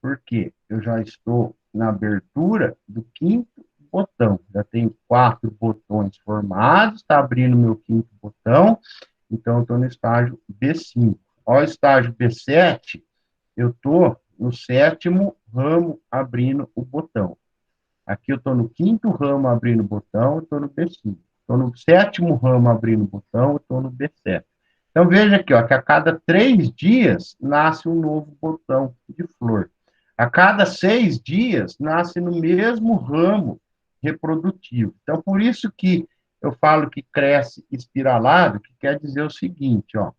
porque eu já estou na abertura do quinto botão. Já tenho 4 botões formados, está abrindo meu quinto botão, então eu estou no estágio B5. Ao estágio B7, eu estou no sétimo ramo abrindo o botão. Aqui eu estou no quinto ramo abrindo o botão, eu estou no B5. Estou no sétimo ramo abrindo o botão, eu estou no B7. Então, veja aqui, ó, que a cada 3 dias nasce um novo botão de flor. A cada 6 dias nasce no mesmo ramo reprodutivo. Então, por isso que eu falo que cresce espiralado, que quer dizer o seguinte, ó.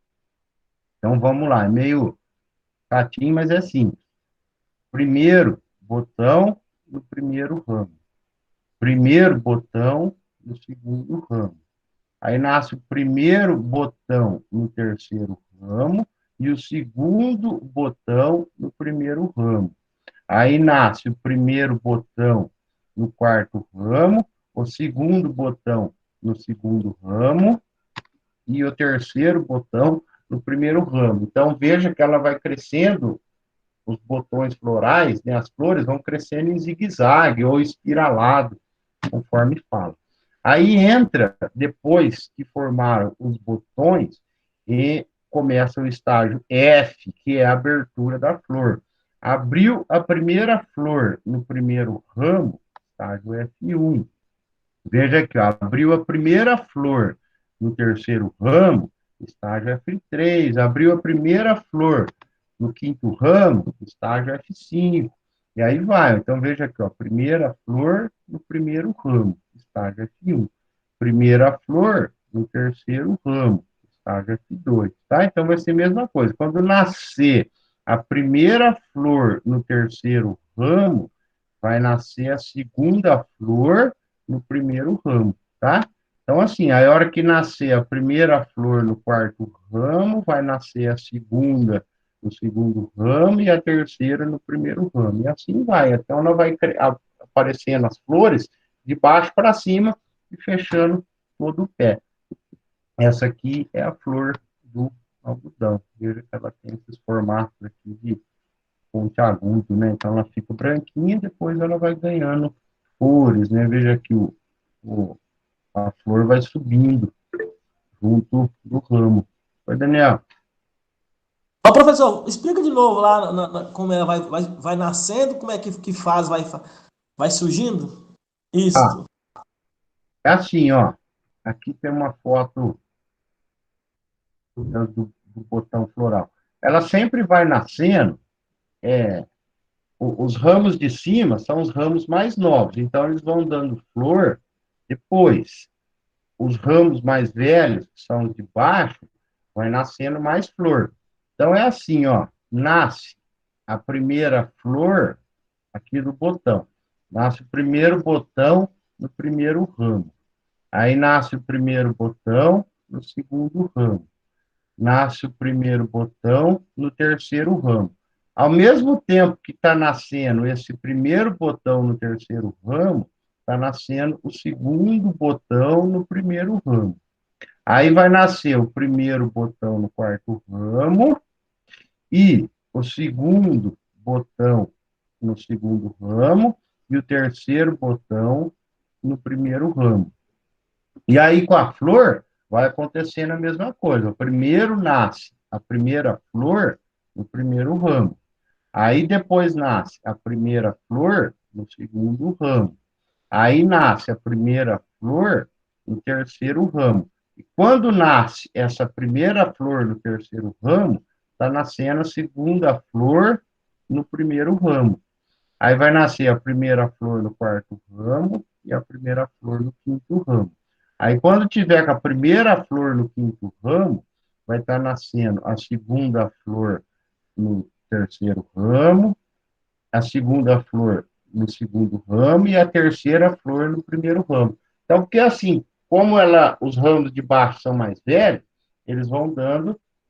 Então, vamos lá, é meio chatinho, mas é simples. Primeiro botão no primeiro ramo. Primeiro botão no segundo ramo. Aí nasce o primeiro botão no terceiro ramo e o segundo botão no primeiro ramo. Aí nasce o primeiro botão no quarto ramo, o segundo botão no segundo ramo e o terceiro botão no primeiro ramo. Então, veja que ela vai crescendo, os botões florais, né, as flores vão crescendo em zigue-zague ou espiralado, conforme fala. Aí entra, depois que formaram os botões, e começa o estágio F, que é a abertura da flor. Abriu a primeira flor no primeiro ramo, estágio F1. Veja aqui, ó, abriu a primeira flor no terceiro ramo, estágio F3. Abriu a primeira flor no quinto ramo, estágio F5. E aí vai. Então, veja aqui, ó, primeira flor no primeiro ramo, estágio F1. Primeira flor no terceiro ramo, estágio F2. Tá? Então, vai ser a mesma coisa. Quando nascer a primeira flor no terceiro ramo, vai nascer a segunda flor no primeiro ramo, tá? Então, assim, a hora que nascer a primeira flor no quarto ramo, vai nascer a segunda no segundo ramo e a terceira no primeiro ramo. E assim vai. Então, ela vai aparecendo as flores de baixo para cima e fechando todo o pé. Essa aqui é a flor do algodão. Veja que ela tem esses formatos aqui de pontiagudo, né? Então ela fica branquinha, depois ela vai ganhando cores, né? Veja que a flor vai subindo junto do ramo. Oi, Daniel. Ó, professor, explica de novo lá como ela vai nascendo, como é que faz, vai surgindo? Ah, Isso. é assim, ó. Aqui tem uma foto do botão floral. Ela sempre vai nascendo, os ramos de cima são os ramos mais novos, então eles vão dando flor depois. Os ramos mais velhos, que são os de baixo, vai nascendo mais flor. Então é assim, ó, nasce a primeira flor aqui do botão. Nasce o primeiro botão no primeiro ramo. Aí nasce o primeiro botão no segundo ramo. nasce o primeiro botão no terceiro ramo. Ao mesmo tempo que está nascendo esse primeiro botão no terceiro ramo, está nascendo o segundo botão no primeiro ramo. Aí vai nascer o primeiro botão no quarto ramo e o segundo botão no segundo ramo e o terceiro botão no primeiro ramo. E aí, com a flor, vai acontecendo a mesma coisa. O primeiro nasce a primeira flor no primeiro ramo. Aí depois nasce a primeira flor no segundo ramo. Aí nasce a primeira flor no terceiro ramo. E quando nasce essa primeira flor no terceiro ramo, está nascendo a segunda flor no primeiro ramo. Aí vai nascer a primeira flor no quarto ramo e a primeira flor no quinto ramo. Aí, quando tiver com a primeira flor no quinto ramo, vai estar nascendo a segunda flor no terceiro ramo, a segunda flor no segundo ramo e a terceira flor no primeiro ramo. Então, porque assim, como os ramos de baixo são mais velhos, eles vão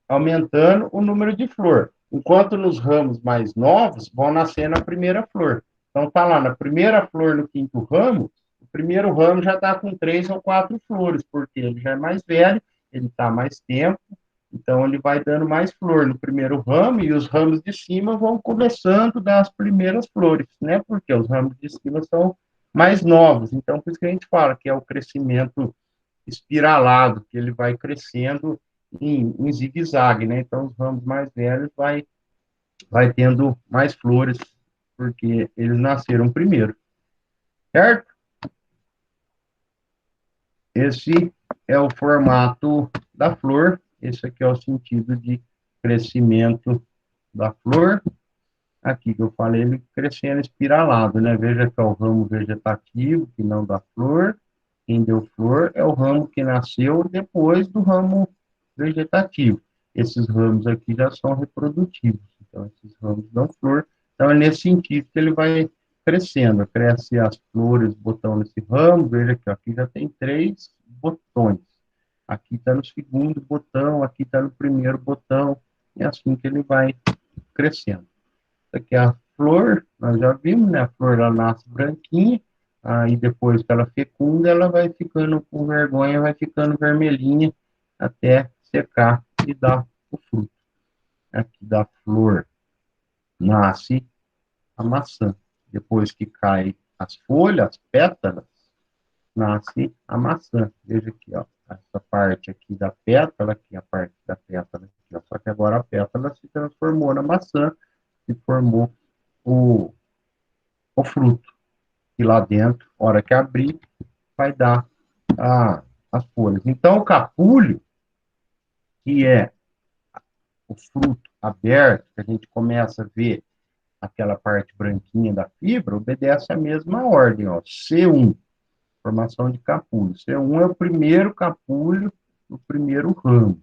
aumentando o número de flor. Enquanto nos ramos mais novos, vão nascendo a primeira flor. Então, tá lá, na primeira flor no quinto ramo, o primeiro ramo já está com 3 ou 4 flores, porque ele já é mais velho, ele está mais tempo, então, ele vai dando mais flor no primeiro ramo e os ramos de cima vão começando a dar as primeiras flores, né? Porque os ramos de cima são mais novos. Então, por isso que a gente fala que é o crescimento espiralado, que ele vai crescendo em zigue-zague, né? Então, os ramos mais velhos vai tendo mais flores, porque eles nasceram primeiro, certo? Esse é o formato da flor, esse aqui é o sentido de crescimento da flor. Aqui que eu falei, ele crescendo espiralado, né? Veja que é o ramo vegetativo, que não dá flor. Quem deu flor é o ramo que nasceu depois do ramo vegetativo. Esses ramos aqui já são reprodutivos, então esses ramos dão flor. Então é nesse sentido que ele vai crescendo. Cresce as flores, botão nesse ramo, veja que aqui já tem 3 botões. Aqui está no segundo botão, aqui está no primeiro botão, e é assim que ele vai crescendo. Aqui é a flor, nós já vimos, né? A flor ela nasce branquinha, aí depois que ela fecunda, ela vai ficando com vergonha, vai ficando vermelhinha até secar e dar o fruto. Aqui da flor nasce a maçã. Depois que cai as folhas, as pétalas, nasce a maçã. Veja aqui, ó, essa parte aqui da pétala, aqui a parte da pétala, aqui, ó. Só que agora a pétala se transformou na maçã, se formou o, o fruto. E lá dentro, hora que abrir, vai dar as folhas. Então, o capulho, que é o fruto aberto, que a gente começa a ver aquela parte branquinha da fibra, obedece à mesma ordem, ó. C1, formação de capulho. C1 é o primeiro capulho do primeiro ramo.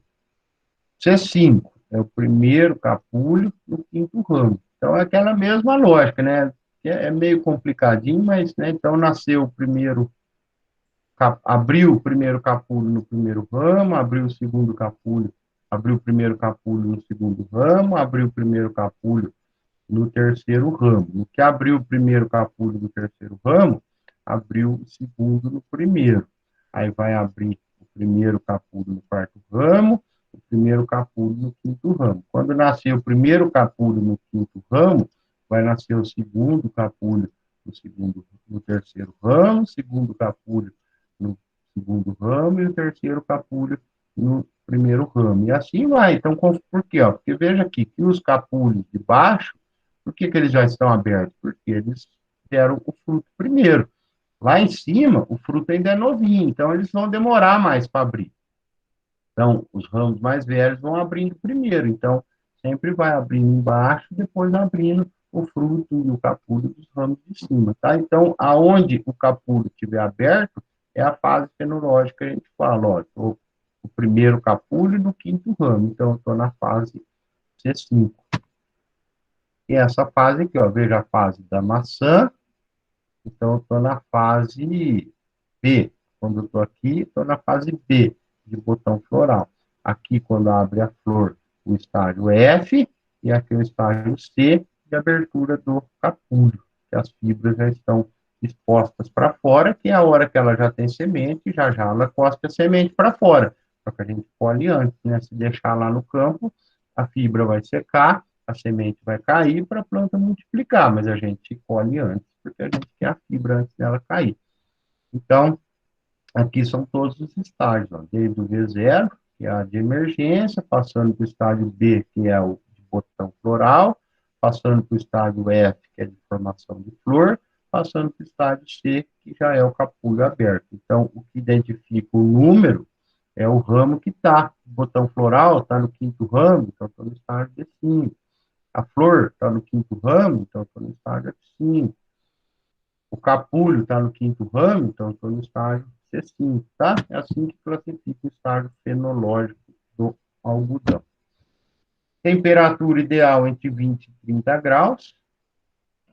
C5 é o primeiro capulho do quinto ramo. Então, é aquela mesma lógica, né? É meio complicadinho, mas, né, então, nasceu o primeiro abriu o primeiro capulho no primeiro ramo, abriu o segundo capulho, abriu o primeiro capulho no segundo ramo, abriu o primeiro capulho no terceiro ramo. No que abriu o primeiro capulho no terceiro ramo, abriu o segundo no primeiro. Aí vai abrir o primeiro capulho no quarto ramo, o primeiro capulho no quinto ramo. Quando nascer o primeiro capulho no quinto ramo, vai nascer o segundo capulho no terceiro ramo, segundo capulho no segundo ramo e o terceiro capulho no primeiro ramo. E assim vai. Então, por quê? Porque veja aqui que os capulhos de baixo, por que eles já estão abertos? Porque eles deram o fruto primeiro. Lá em cima, o fruto ainda é novinho, então eles vão demorar mais para abrir. Então, os ramos mais velhos vão abrindo primeiro. Então, sempre vai abrindo embaixo, depois abrindo o fruto e o capulho dos ramos de cima, tá? Então, aonde o capulho estiver aberto, é a fase fenológica que a gente fala, ó, o primeiro capulho no quinto ramo. Então, eu estou na fase C5. E essa fase aqui, ó, veja a fase da maçã. Então, eu estou na fase B. Quando eu estou aqui, estou na fase B, de botão floral. Aqui, quando abre a flor, o estágio F, e aqui o estágio C, de abertura do capulho, que as fibras já estão expostas para fora, que é a hora que ela já tem semente, já já ela cospe a semente para fora, só que a gente colhe antes, né? Se deixar lá no campo, a fibra vai secar, a semente vai cair para a planta multiplicar, mas a gente colhe antes, porque a gente quer a fibra antes dela cair. Então, aqui são todos os estágios, ó, desde o V0, que é a de emergência, passando para o estágio B, que é o de botão floral, passando para o estágio F, que é de formação de flor, passando para o estágio C, que já é o capulho aberto. Então, o que identifica o número é o ramo que está. O botão floral está no quinto ramo, então estou no estágio D5. A flor está no quinto ramo, então estou no estágio F5. O capulho está no quinto ramo, então estou no estágio C5, tá? É assim que classifica o estágio fenológico do algodão. Temperatura ideal entre 20 e 30 graus.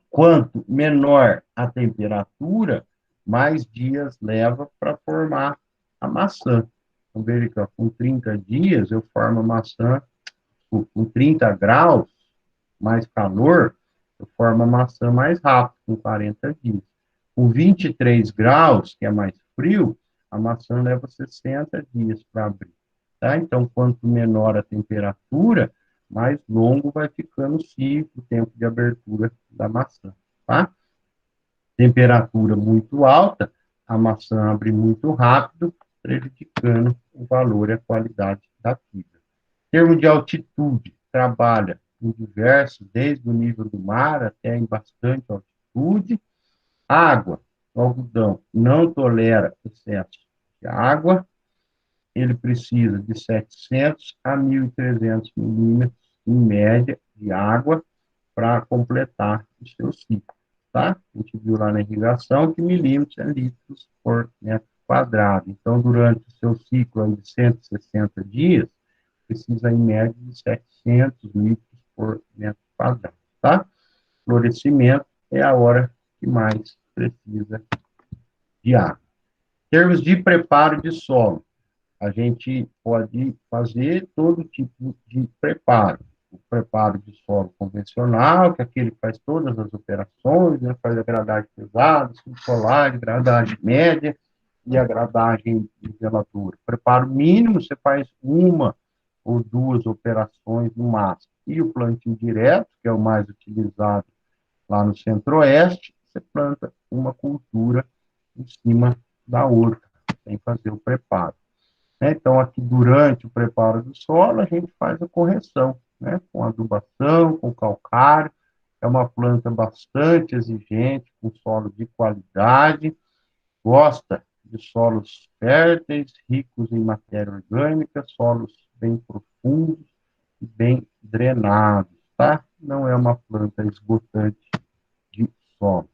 Quanto menor a temperatura, mais dias leva para formar a maçã. Então, veja aqui, ó, com 30 dias eu formo a maçã, com 30 graus, mais calor, eu formo a maçã mais rápido, com 40 dias. Com 23 graus, que é mais frio, a maçã leva 60 dias para abrir. Tá? Então, quanto menor a temperatura, mais longo vai ficando o ciclo, o tempo de abertura da maçã. Tá? Temperatura muito alta, a maçã abre muito rápido, prejudicando o valor e a qualidade da fibra. Em termos de altitude, trabalha em diversos, desde o nível do mar até em bastante altitude. Água, o algodão não tolera excesso de água, ele precisa de 700 a 1.300 milímetros, em média, de água para completar o seu ciclo, tá? A gente viu lá na irrigação que milímetros é litros por metro quadrado. Então, durante o seu ciclo de 160 dias, precisa, em média, de 700 litros por metro quadrado, tá? Florescimento é a hora que mais precisa de água. Em termos de preparo de solo, a gente pode fazer todo tipo de preparo. O preparo de solo convencional, que é aquele que faz todas as operações, né? Faz a gradagem pesada, subsolar, gradagem média e a gradagem niveladora. Preparo mínimo, você faz uma ou duas operações no máximo. E o plantio direto, que é o mais utilizado lá no centro-oeste, você planta uma cultura em cima da outra, sem fazer o preparo. Né? Então, aqui, durante o preparo do solo, a gente faz a correção, né? Com adubação, com calcário. É uma planta bastante exigente, com solo de qualidade, gosta de solos férteis, ricos em matéria orgânica, solos bem profundos e bem drenados, tá? Não é uma planta esgotante de solo.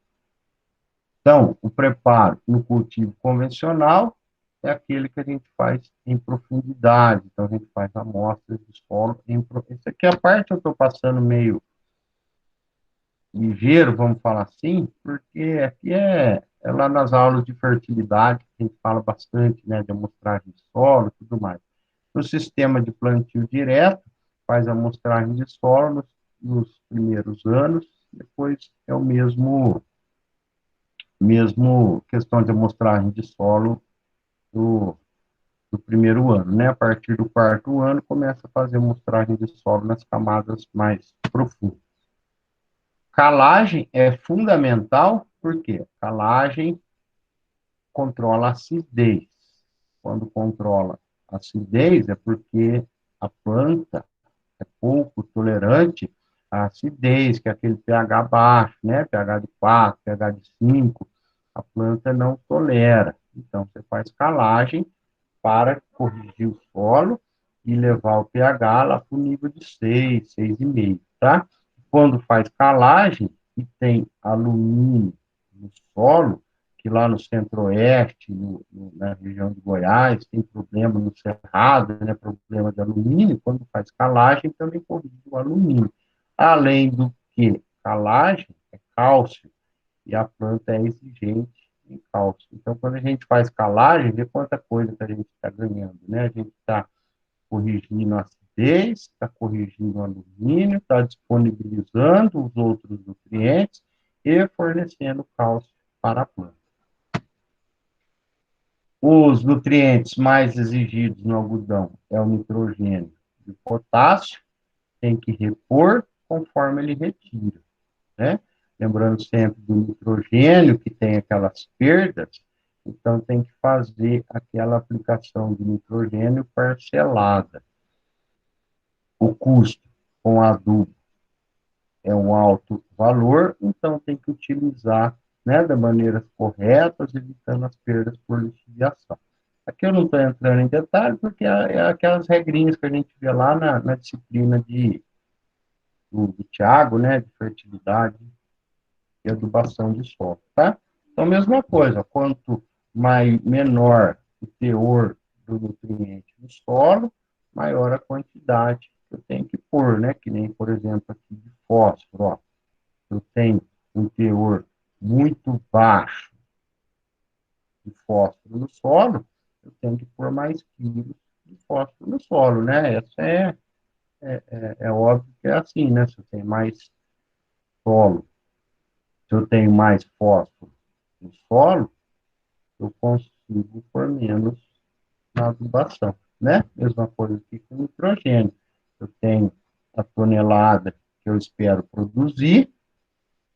Então, o preparo no cultivo convencional é aquele que a gente faz em profundidade. Então, a gente faz amostras de solo em profundidade. Essa aqui é a parte que eu estou passando meio ligeiro, vamos falar assim, porque aqui é lá nas aulas de fertilidade que a gente fala bastante, né, de amostragem de solo e tudo mais. No sistema de plantio direto, faz a amostragem de solo nos primeiros anos, depois é o mesmo questão de amostragem de solo do, do primeiro ano, né? A partir do quarto ano, começa a fazer amostragem de solo nas camadas mais profundas. Calagem é fundamental, porque calagem controla a acidez. Quando controla a acidez, é porque a planta é pouco tolerante à acidez, que é aquele pH baixo, né? pH de 4, pH de 5, a planta não tolera. Então, você faz calagem para corrigir o solo e levar o pH lá para o nível de 6, 6,5, tá? Quando faz calagem e tem alumínio no solo, que lá no centro-oeste, na região de Goiás, tem problema no cerrado, né, problema de alumínio, quando faz calagem também corrige o alumínio. Além do que calagem é cálcio, e a planta é exigente em cálcio. Então, quando a gente faz calagem, vê quanta coisa que a gente está ganhando, né? A gente está corrigindo a acidez, está corrigindo o alumínio, está disponibilizando os outros nutrientes e fornecendo cálcio para a planta. Os nutrientes mais exigidos no algodão é o nitrogênio e o potássio, tem que repor conforme ele retira, né? Lembrando sempre do nitrogênio, que tem aquelas perdas, então tem que fazer aquela aplicação de nitrogênio parcelada. O custo com adubo é um alto valor, então tem que utilizar, né, da maneira correta, evitando as perdas por lixiviação. Aqui eu não estou entrando em detalhe, porque é aquelas regrinhas que a gente vê lá na disciplina do Tiago, né, de fertilidade e adubação de solo, tá? Então, mesma coisa, quanto menor o teor do nutriente no solo, maior a quantidade que eu tenho que pôr, né? Que nem, por exemplo, aqui de fósforo, ó. Eu tenho um teor muito baixo de fósforo no solo, eu tenho que pôr mais quilos de fósforo no solo, né? Essa é óbvio que é assim, né? Se eu tenho mais solo, se eu tenho mais fósforo no solo, eu consigo pôr menos na adubação, né? Mesma coisa aqui com nitrogênio. Eu tenho a tonelada que eu espero produzir,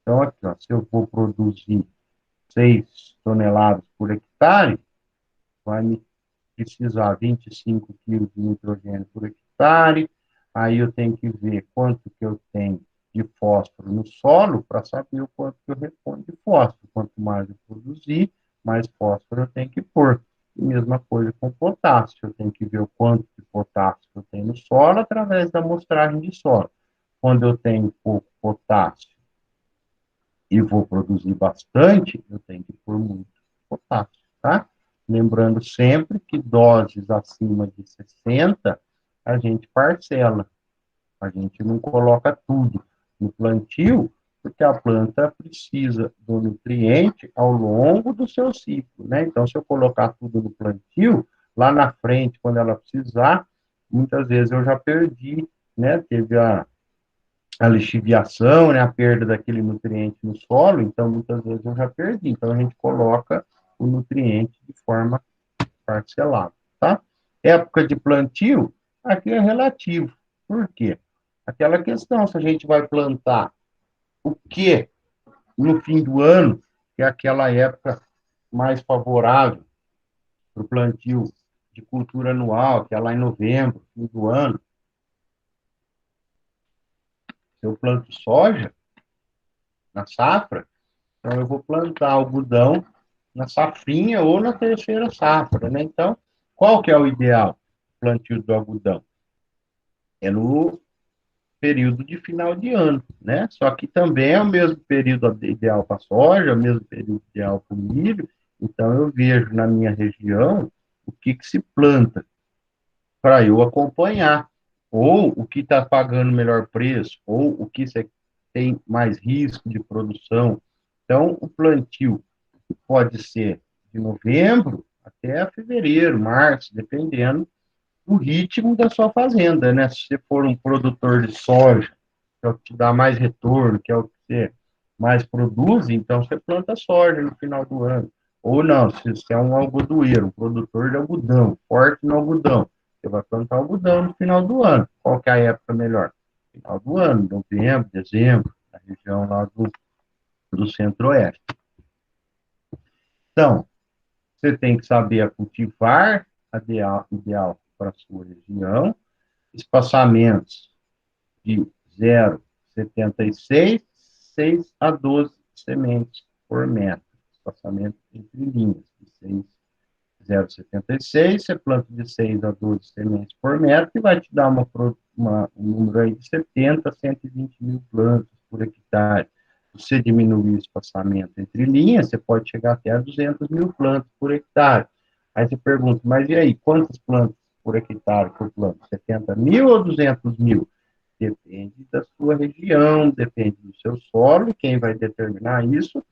então aqui, ó, se eu vou produzir 6 toneladas por hectare, vai me precisar 25 quilos de nitrogênio por hectare, aí eu tenho que ver quanto que eu tenho de fósforo no solo para saber o quanto que eu reponho de fósforo. Quanto mais eu produzir, mais fósforo eu tenho que pôr. E mesma coisa com potássio, eu tenho que ver o quanto de potássio eu tenho no solo através da amostragem de solo. Quando eu tenho pouco potássio e vou produzir bastante, eu tenho que pôr muito potássio, tá? Lembrando sempre que doses acima de 60, a gente parcela. A gente não coloca tudo no plantio, porque a planta precisa do nutriente ao longo do seu ciclo, né? Então, se eu colocar tudo no plantio, lá na frente, quando ela precisar, muitas vezes eu já perdi, né? Teve a lixiviação, né, a perda daquele nutriente no solo, então muitas vezes eu já perdi. Então a gente coloca o nutriente de forma parcelada, tá? Época de plantio, aqui é relativo. Por quê? Aquela questão, se a gente vai plantar o que no fim do ano, que é aquela época mais favorável para o plantio de cultura anual, que é lá em novembro, fim do ano, se eu planto soja na safra, então eu vou plantar algodão na safrinha ou na terceira safra, né? Então, qual que é o ideal plantio do algodão? É no período de final de ano, né? Só que também é o mesmo período ideal para a soja, é o mesmo período ideal para o milho. Então, eu vejo na minha região o que se planta para eu acompanhar, ou o que está pagando melhor preço, ou o que você tem mais risco de produção. Então, o plantio pode ser de novembro até fevereiro, março, dependendo do ritmo da sua fazenda, né? Se você for um produtor de soja, que é o que te dá mais retorno, que é o que você mais produz, então você planta soja no final do ano. Ou não, se você é um algodoeiro, um produtor de algodão, forte no algodão, você vai plantar algodão no final do ano. Qual que é a época melhor? Final do ano, novembro, dezembro, na região lá do centro-oeste. Então, você tem que saber a cultivar ideal para a sua região, espaçamentos de 0,76, 6 a 12 sementes por metro. Espaçamento entre linhas, de 0,76, você planta de 6 a 12 sementes por metro, e vai te dar um número aí de 70 a 120 mil plantas por hectare. Se você diminuir o espaçamento entre linhas, você pode chegar até a 200 mil plantas por hectare. Aí você pergunta, mas e aí, quantas plantas por hectare por planta? 70 mil ou 200 mil? Depende da sua região, depende do seu solo, e quem vai determinar isso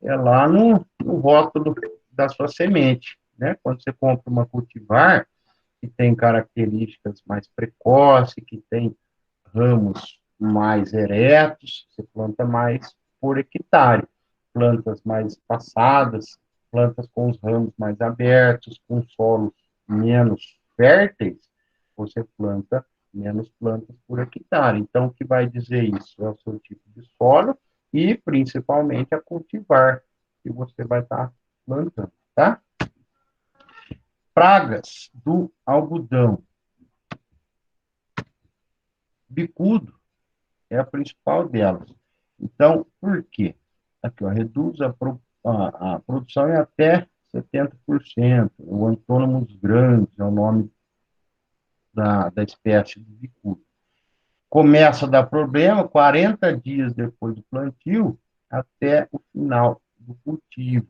é lá no rótulo da sua semente, né? Quando você compra uma cultivar, que têm características mais precoces, que têm ramos mais eretos, você planta mais por hectare. Plantas mais espaçadas, plantas com os ramos mais abertos, com solos menos férteis, você planta menos plantas por hectare. Então, o que vai dizer isso? É o seu tipo de solo e, principalmente, a cultivar que você vai estar plantando, tá? Pragas do algodão. Bicudo é a principal delas. Então, por quê? Aqui, ó, reduz a produção em até 70%. O antônimos grandes é o nome da espécie de bicudo. Começa a dar problema 40 dias depois do plantio até o final do cultivo,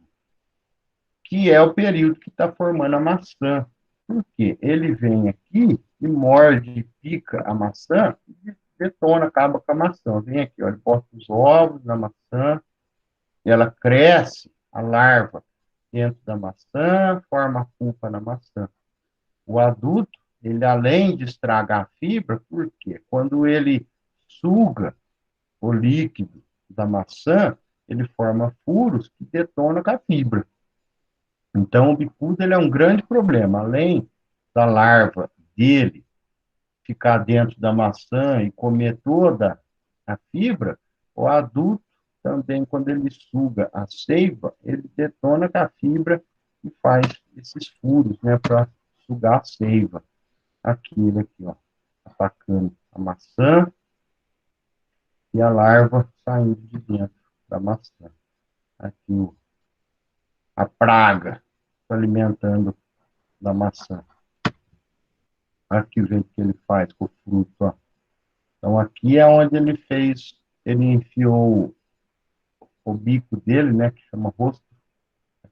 que é o período que está formando a maçã. Por quê? Ele vem aqui e morde, pica a maçã e detona, acaba com a maçã. Vem aqui, ó, ele bota os ovos na maçã, ela cresce, a larva, dentro da maçã, forma a pupa na maçã. O adulto, ele além de estragar a fibra, por quê? Quando ele suga o líquido da maçã, ele forma furos que detonam com a fibra. Então, o bicudo ele é um grande problema. Além da larva dele ficar dentro da maçã e comer toda a fibra, o adulto também, quando ele suga a seiva, ele detona com a fibra e faz esses furos, né, para sugar a seiva. Aqui, ele aqui, ó, atacando a maçã e a larva saindo de dentro da maçã. Aqui, a praga se alimentando da maçã. Aqui o jeito que ele faz com o fruto, ó. Então, aqui é onde ele enfiou o bico dele, né, que chama rosto,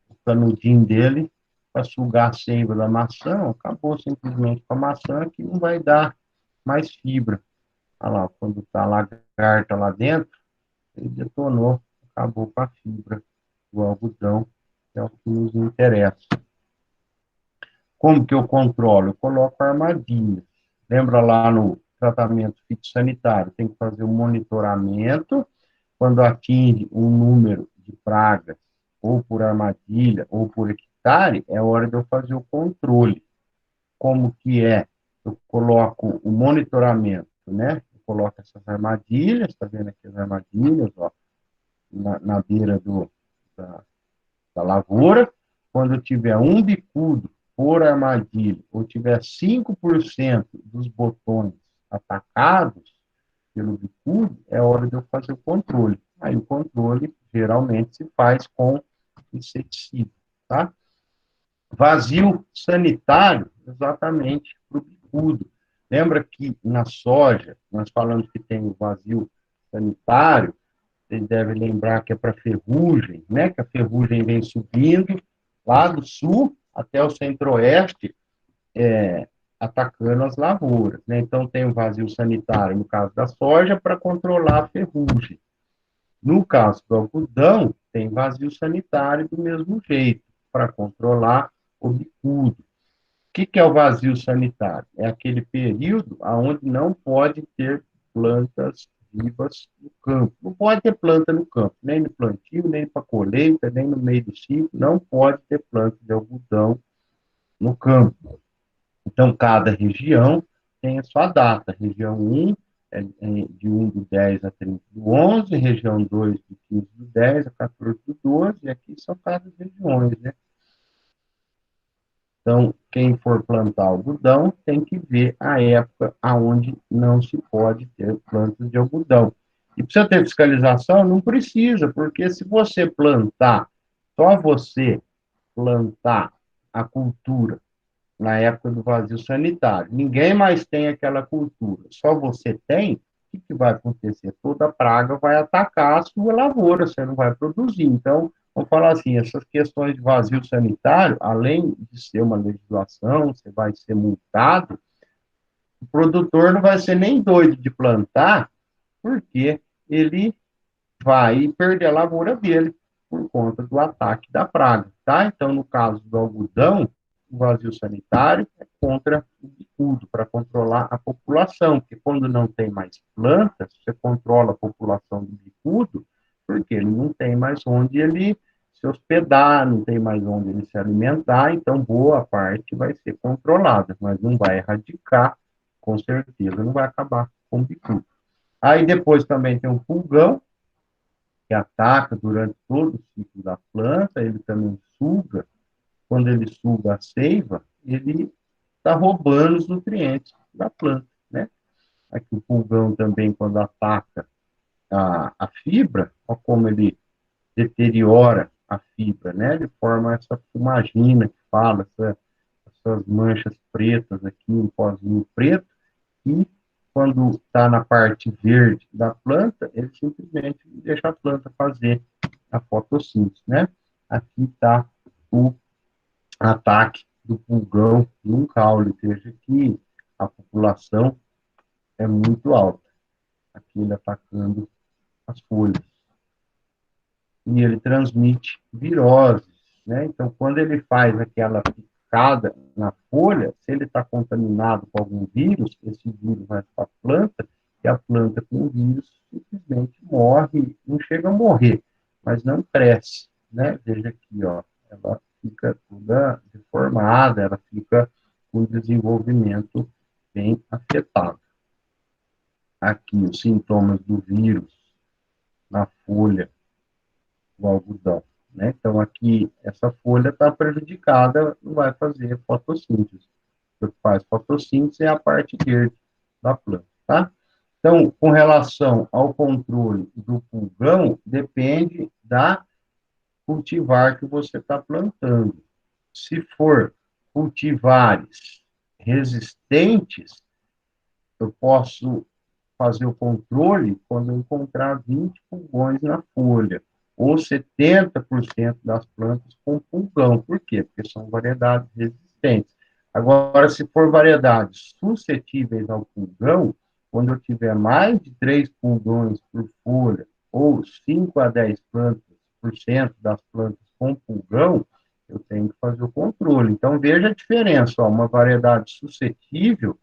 o canudinho dele, para sugar a seiva da maçã, acabou simplesmente com a maçã, que não vai dar mais fibra. Olha lá, quando está a lagarta lá dentro, ele detonou, acabou com a fibra do algodão, que é o que nos interessa. Como que eu controlo? Eu coloco armadilha. Lembra lá no tratamento fitossanitário, tem que fazer um monitoramento. Quando atinge um número de pragas, ou por armadilha, ou por hectare, é hora de eu fazer o controle. Como que é? Eu coloco o monitoramento, né? Eu coloco essas armadilhas, está vendo aqui as armadilhas, ó, na beira da, da lavoura. Quando eu tiver um bicudo por armadilha, ou tiver 5% dos botões atacados pelo bicudo, é hora de eu fazer o controle. Aí o controle geralmente se faz com inseticida, tá? Vazio sanitário, exatamente para o bicudo. Lembra que na soja, nós falamos que tem o vazio sanitário, vocês devem lembrar que é para ferrugem, né? Que a ferrugem vem subindo lá do sul até o centro-oeste, atacando as lavouras, né? Então, tem o vazio sanitário, no caso da soja, para controlar a ferrugem. No caso do algodão, tem vazio sanitário do mesmo jeito, para controlar o bicudo. O que é o vazio sanitário? É aquele período onde não pode ter plantas vivas no campo. Não pode ter planta no campo, nem no plantio, nem para colheita, nem no meio do ciclo, não pode ter planta de algodão no campo. Então, cada região tem a sua data. Região 1 é de 1 do 10 a 30 do 11, região 2 de 15 do 10 a 14 do 12, e aqui são cada regiões, né? Então, quem for plantar algodão tem que ver a época aonde não se pode ter plantas de algodão. E precisa ter fiscalização? Não precisa, porque se você plantar, só você plantar a cultura na época do vazio sanitário. Ninguém mais tem aquela cultura, só você tem, o que vai acontecer? Toda praga vai atacar a sua lavoura, você não vai produzir. Então, vamos falar assim, essas questões de vazio sanitário, além de ser uma legislação, você vai ser multado, o produtor não vai ser nem doido de plantar, porque ele vai perder a lavoura dele por conta do ataque da praga, tá? Então, no caso do algodão, o vazio sanitário é contra o bicudo, para controlar a população, porque quando não tem mais plantas, você controla a população do bicudo, porque ele não tem mais onde ele se hospedar, não tem mais onde ele se alimentar, então boa parte vai ser controlada, mas não vai erradicar, com certeza, não vai acabar com o bicudo. Aí depois também tem o pulgão, que ataca durante todo o ciclo da planta, ele também suga, quando ele suga a seiva, ele está roubando os nutrientes da planta, né? Aqui o pulgão também, quando ataca a fibra, olha como ele deteriora a fibra, né? Ele forma essa fumagina que fala, essas manchas pretas aqui, um pozinho preto, e quando está na parte verde da planta, ele simplesmente deixa a planta fazer a fotossíntese, né? Aqui está o ataque do pulgão num caule, veja que a população é muito alta, aqui ele atacando as folhas. E ele transmite viroses, né? Então, quando ele faz aquela picada na folha, se ele está contaminado com algum vírus, esse vírus vai para a planta, e a planta com o vírus simplesmente morre, não chega a morrer, mas não cresce, né? Veja aqui, ó, ela fica toda deformada, ela fica com o desenvolvimento bem afetado. Aqui, os sintomas do vírus na folha do algodão, né? Então, aqui, essa folha está prejudicada, não vai fazer fotossíntese. O que faz fotossíntese é a parte verde da planta, tá? Então, com relação ao controle do pulgão, depende da cultivar que você está plantando. Se for cultivares resistentes, eu posso fazer o controle quando eu encontrar 20 pulgões na folha, ou 70% das plantas com pulgão. Por quê? Porque são variedades resistentes. Agora, se for variedades suscetíveis ao pulgão, quando eu tiver mais de 3 pulgões por folha, ou 5 a 10% das plantas com pulgão, eu tenho que fazer o controle. Então, veja a diferença, ó, uma variedade suscetível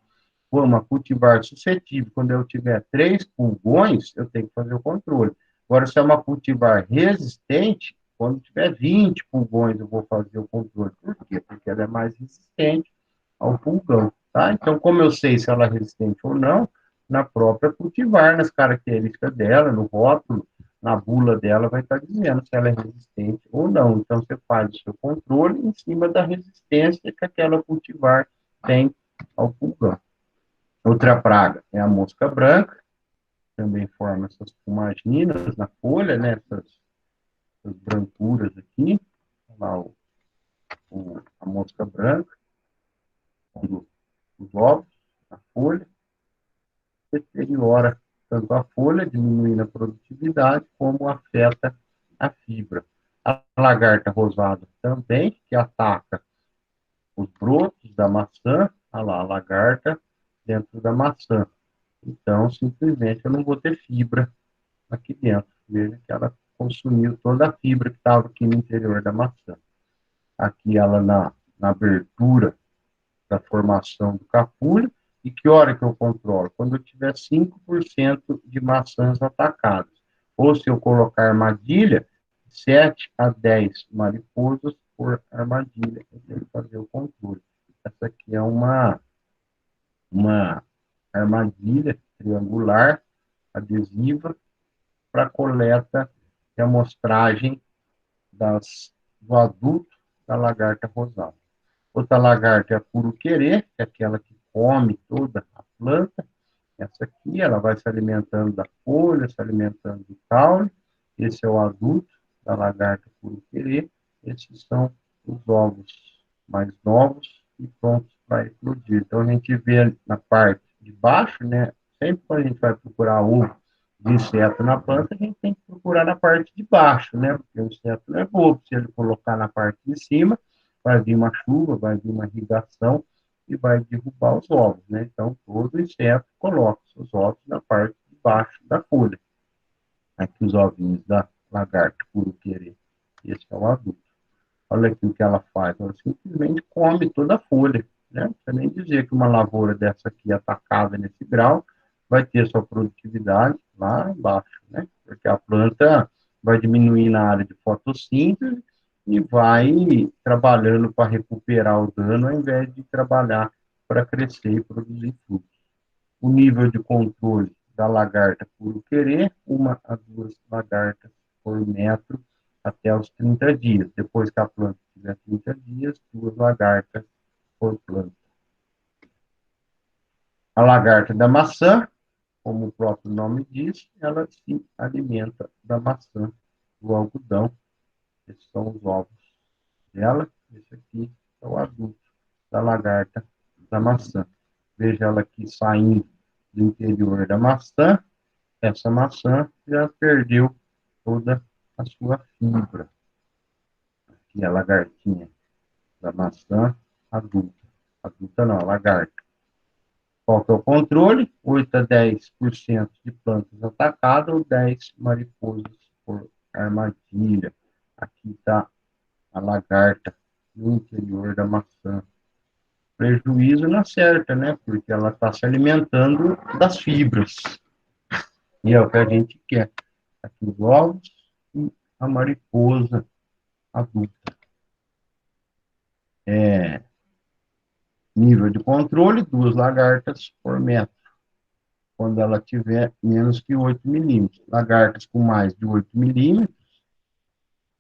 como a cultivar suscetível, quando eu tiver 3 pulgões, eu tenho que fazer o controle. Agora, se é uma cultivar resistente, quando tiver 20 pulgões, eu vou fazer o controle. Por quê? Porque ela é mais resistente ao pulgão, tá? Então, como eu sei se ela é resistente ou não, na própria cultivar, nas características dela, no rótulo, na bula dela, vai estar dizendo se ela é resistente ou não. Então, você faz o seu controle em cima da resistência que aquela cultivar tem ao pulgão. Outra praga é a mosca branca, também forma essas fumaginas na folha, né? Essas brancuras aqui. Lá a mosca branca, os ovos, a folha, deteriora tanto a folha, diminuindo a produtividade, como afeta a fibra. A lagarta rosada também, que ataca os brotos da maçã, olha lá, a lagarta dentro da maçã. Então, simplesmente, eu não vou ter fibra aqui dentro. Veja que ela consumiu toda a fibra que estava aqui no interior da maçã. Aqui ela na abertura da formação do capulho. E que hora que eu controlo? Quando eu tiver 5% de maçãs atacadas. Ou se eu colocar armadilha, 7 a 10 mariposas por armadilha. Eu tenho que fazer o controle. Essa aqui é uma armadilha triangular, adesiva, para coleta e amostragem do adulto da lagarta rosada. Outra lagarta é a curuquerê, que é aquela que come toda a planta. Essa aqui, ela vai se alimentando da folha, se alimentando do caule. Esse é o adulto da lagarta curuquerê. Esses são os ovos mais novos e prontos para eclodir. Então, a gente vê na parte de baixo, né? Sempre quando a gente vai procurar ovo de inseto na planta, a gente tem que procurar na parte de baixo, né? Porque o inseto não é bobo. Se ele colocar na parte de cima, vai vir uma chuva, vai vir uma irrigação e vai derrubar os ovos, né? Então, todo inseto coloca seus ovos na parte de baixo da folha. Aqui os ovinhos da lagarta curuquerê. Esse é o adulto. Olha aqui o que ela faz, ela simplesmente come toda a folha, né? Não precisa nem dizer que uma lavoura dessa aqui, atacada nesse grau, vai ter sua produtividade lá embaixo, né? Porque a planta vai diminuir na área de fotossíntese e vai trabalhando para recuperar o dano, ao invés de trabalhar para crescer e produzir frutos. O nível de controle da lagarta por querer, 1 a 2 lagartas por metro até os 30 dias. Depois que a planta tiver 30 dias, 2 lagartas por planta. A lagarta da maçã, como o próprio nome diz, ela se alimenta da maçã, do algodão. Esses são os ovos dela. Esse aqui é o adulto da lagarta da maçã. Veja ela aqui saindo do interior da maçã. Essa maçã já perdeu toda a sua fibra. Aqui é a lagartinha da maçã adulta. Adulta não, lagarta. Qual que é o controle? 8 a 10% de plantas atacadas ou 10 mariposas por armadilha. Aqui está a lagarta no interior da maçã. Prejuízo na certa, né? Porque ela está se alimentando das fibras. E é o que a gente quer. Aqui os ovos e a mariposa adulta. Nível de controle, 2 lagartas por metro, quando ela tiver menos que 8 milímetros. Lagartas com mais de 8 milímetros,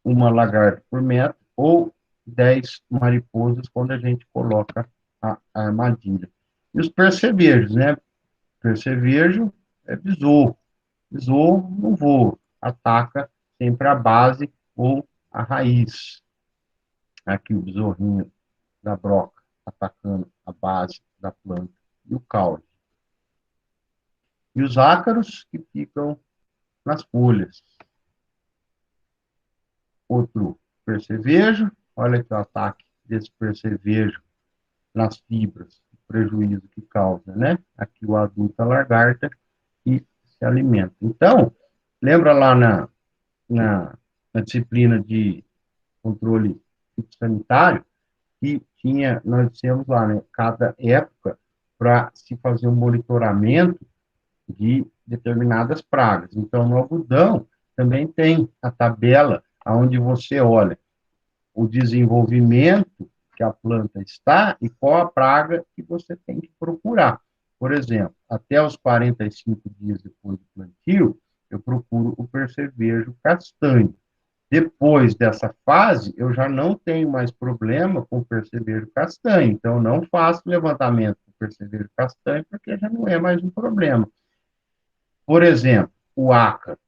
1 lagarta por metro, ou 10 mariposas quando a gente coloca a armadilha. E os percevejos, né? Percevejo é besouro. Besouro não voa, ataca sempre a base ou a raiz. Aqui o besorrinho da broca atacando a base da planta e o caule. E os ácaros que ficam nas folhas. Outro percevejo, olha aqui o ataque desse percevejo nas fibras, o prejuízo que causa, né? Aqui o adulto, a lagarta, e se alimenta. Então, lembra lá na disciplina de controle sanitário, que nós tínhamos lá, né, cada época, para se fazer um monitoramento de determinadas pragas. Então, no algodão, também tem a tabela onde você olha o desenvolvimento que a planta está e qual a praga que você tem que procurar. Por exemplo, até os 45 dias depois do plantio, eu procuro o percevejo castanho. Depois dessa fase, eu já não tenho mais problema com o percevejo castanho, então eu não faço levantamento com percevejo castanho, porque já não é mais um problema. Por exemplo, o ácaro.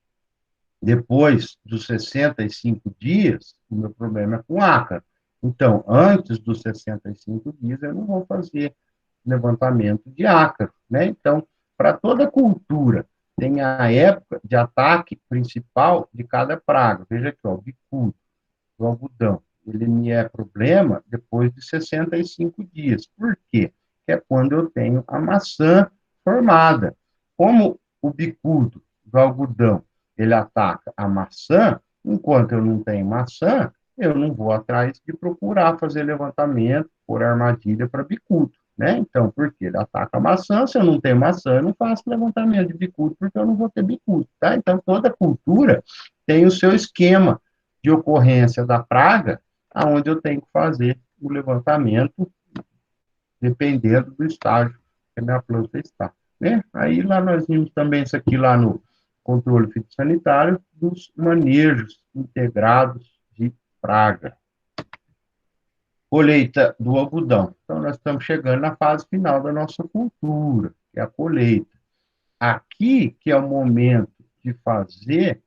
Depois dos 65 dias, o meu problema é com ácaro. Então, antes dos 65 dias, eu não vou fazer levantamento de ácaro, né? Então, para toda cultura, tem a época de ataque principal de cada praga. Veja aqui, ó, o bicudo, o algodão. Ele me é problema depois de 65 dias. Por quê? Que é quando eu tenho a maçã formada. Como o bicudo do algodão, ele ataca a maçã, enquanto eu não tenho maçã, eu não vou atrás de procurar fazer levantamento por armadilha para bicudo, né? Então, por quê? Ele ataca a maçã, se eu não tenho maçã, eu não faço levantamento de bicudo, porque eu não vou ter bicudo, tá? Então, toda cultura tem o seu esquema de ocorrência da praga, aonde eu tenho que fazer o levantamento, dependendo do estágio que a minha planta está, né? Aí lá nós vimos também isso aqui lá no controle fitossanitário dos manejos integrados de praga. Colheita do algodão. Então nós estamos chegando na fase final da nossa cultura, que é a colheita. Aqui que é o momento de fazer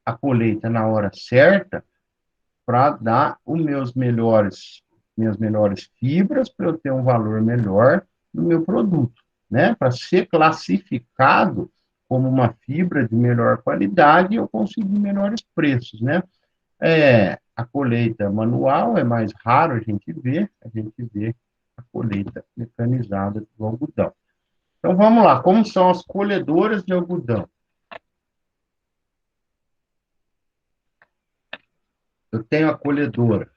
a colheita na hora certa, para dar minhas melhores fibras, para eu ter um valor melhor no meu produto, né? Para ser classificado como uma fibra de melhor qualidade, eu conseguir melhores preços, né? A colheita manual é mais raro a gente vê a colheita mecanizada do algodão. Então vamos lá, como são as colhedoras de algodão? eu tenho a colhedora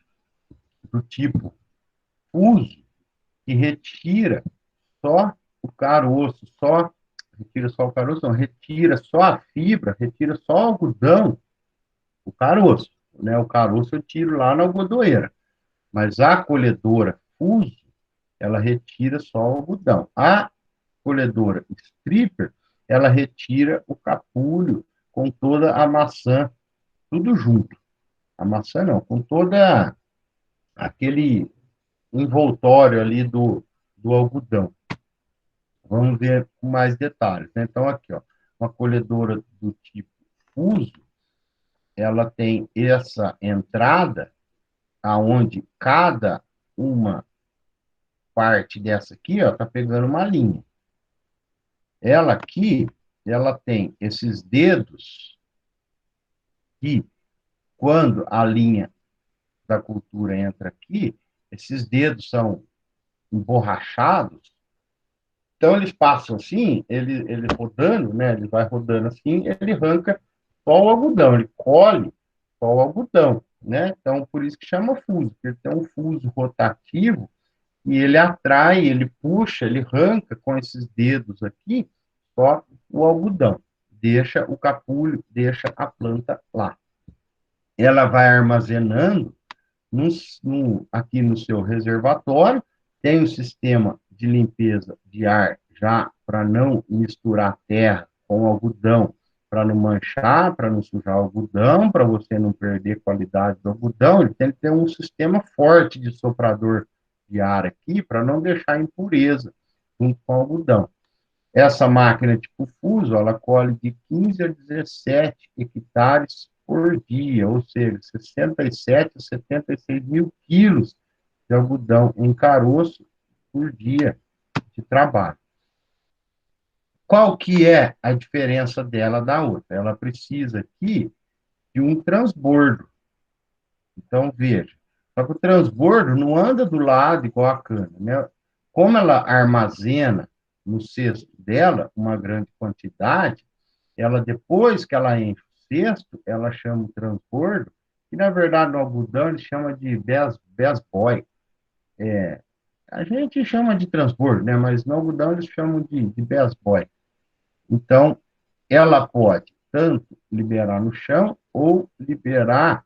do tipo fuso, que retira só o caroço, retira só o caroço, não, retira só a fibra, retira só o algodão, o caroço, né? O caroço eu tiro lá na algodoeira, mas a colhedora fuso, ela retira só o algodão. A colhedora stripper, ela retira o capulho com toda a maçã, tudo junto. A maçã não, com toda aquele envoltório ali do algodão. Vamos ver com mais detalhes, né? Então, aqui, ó, uma colhedora do tipo fuso, ela tem essa entrada, aonde cada uma parte dessa aqui, ó, tá pegando uma linha. Ela aqui, ela tem esses dedos que, quando a linha da cultura entra aqui, esses dedos são emborrachados. Então, eles passam assim, ele rodando, né? Ele vai rodando assim, ele arranca só o algodão, ele colhe só o algodão, né? Então, por isso que chama fuso, porque ele tem um fuso rotativo e ele atrai, ele puxa, ele arranca com esses dedos aqui só o algodão, deixa o capulho, deixa a planta lá. Ela vai armazenando aqui no seu reservatório, tem um sistema de limpeza de ar já para não misturar terra com algodão, para não manchar, para não sujar o algodão, para você não perder qualidade do algodão. Ele tem que ter um sistema forte de soprador de ar aqui para não deixar impureza junto com o algodão. Essa máquina tipo fuso, ela colhe de 15 a 17 hectares por dia, ou seja, 67 a 76 mil quilos de algodão em caroço por dia de trabalho. Qual que é a diferença dela da outra? Ela precisa aqui de um transbordo. Então, veja, só que o transbordo não anda do lado igual a cana, né? Como ela armazena no cesto dela uma grande quantidade, ela depois que ela enche o cesto, ela chama o transbordo, e na verdade no algodão ele chama de best boy. A gente chama de transbordo, né? Mas no algodão eles chamam de best boy. Então, ela pode tanto liberar no chão ou liberar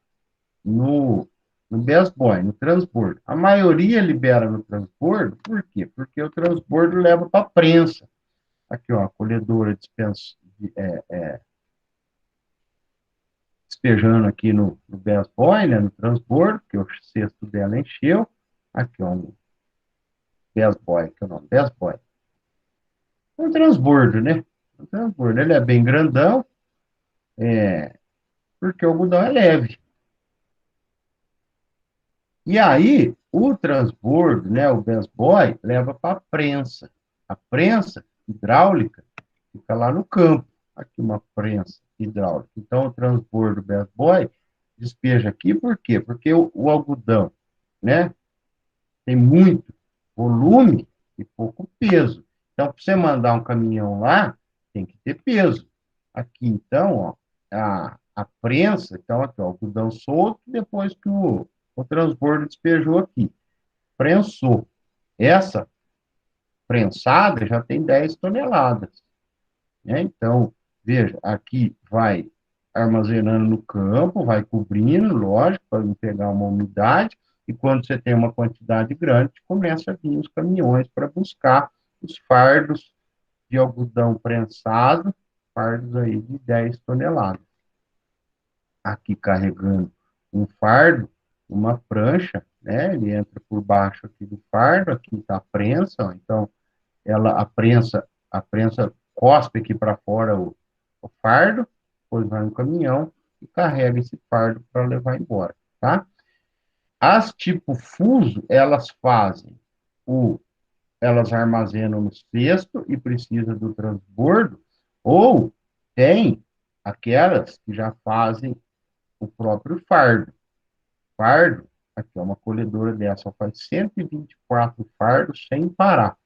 no, no best boy, no transbordo. A maioria libera no transbordo, por quê? Porque o transbordo leva para a prensa. Aqui, ó, a colhedora despejando aqui no best boy, né, no transbordo, que o cesto dela encheu. Aqui, ó, um best boy, que é o nome, best boy. Um transbordo, né? Um transbordo. Ele é bem grandão, porque o algodão é leve. E aí, o transbordo, né, o best boy, leva para a prensa. A prensa hidráulica fica lá no campo. Aqui uma prensa hidráulica. Então, o transbordo best boy despeja aqui, por quê? Porque o algodão, né, tem muito volume e pouco peso. Então, para você mandar um caminhão lá, tem que ter peso. Aqui, então, ó, a prensa, então, aqui, ó, o algodão solto, depois que o transbordo despejou aqui. Prensou. Essa prensada já tem 10 toneladas, né? Então, veja, aqui vai armazenando no campo, vai cobrindo, lógico, para não pegar uma umidade, e quando você tem uma quantidade grande, começa a vir os caminhões para buscar os fardos de algodão prensado, fardos aí de 10 toneladas. Aqui carregando um fardo, uma prancha, né? Ele entra por baixo aqui do fardo, aqui está a prensa, ó. Então a prensa cospe aqui para fora o fardo, depois vai no caminhão e carrega esse fardo para levar embora, tá? As tipo fuso, elas armazenam no cesto e precisa do transbordo, ou tem aquelas que já fazem o próprio fardo. Fardo, aqui é uma colhedora dessa, faz 124 fardos sem parar.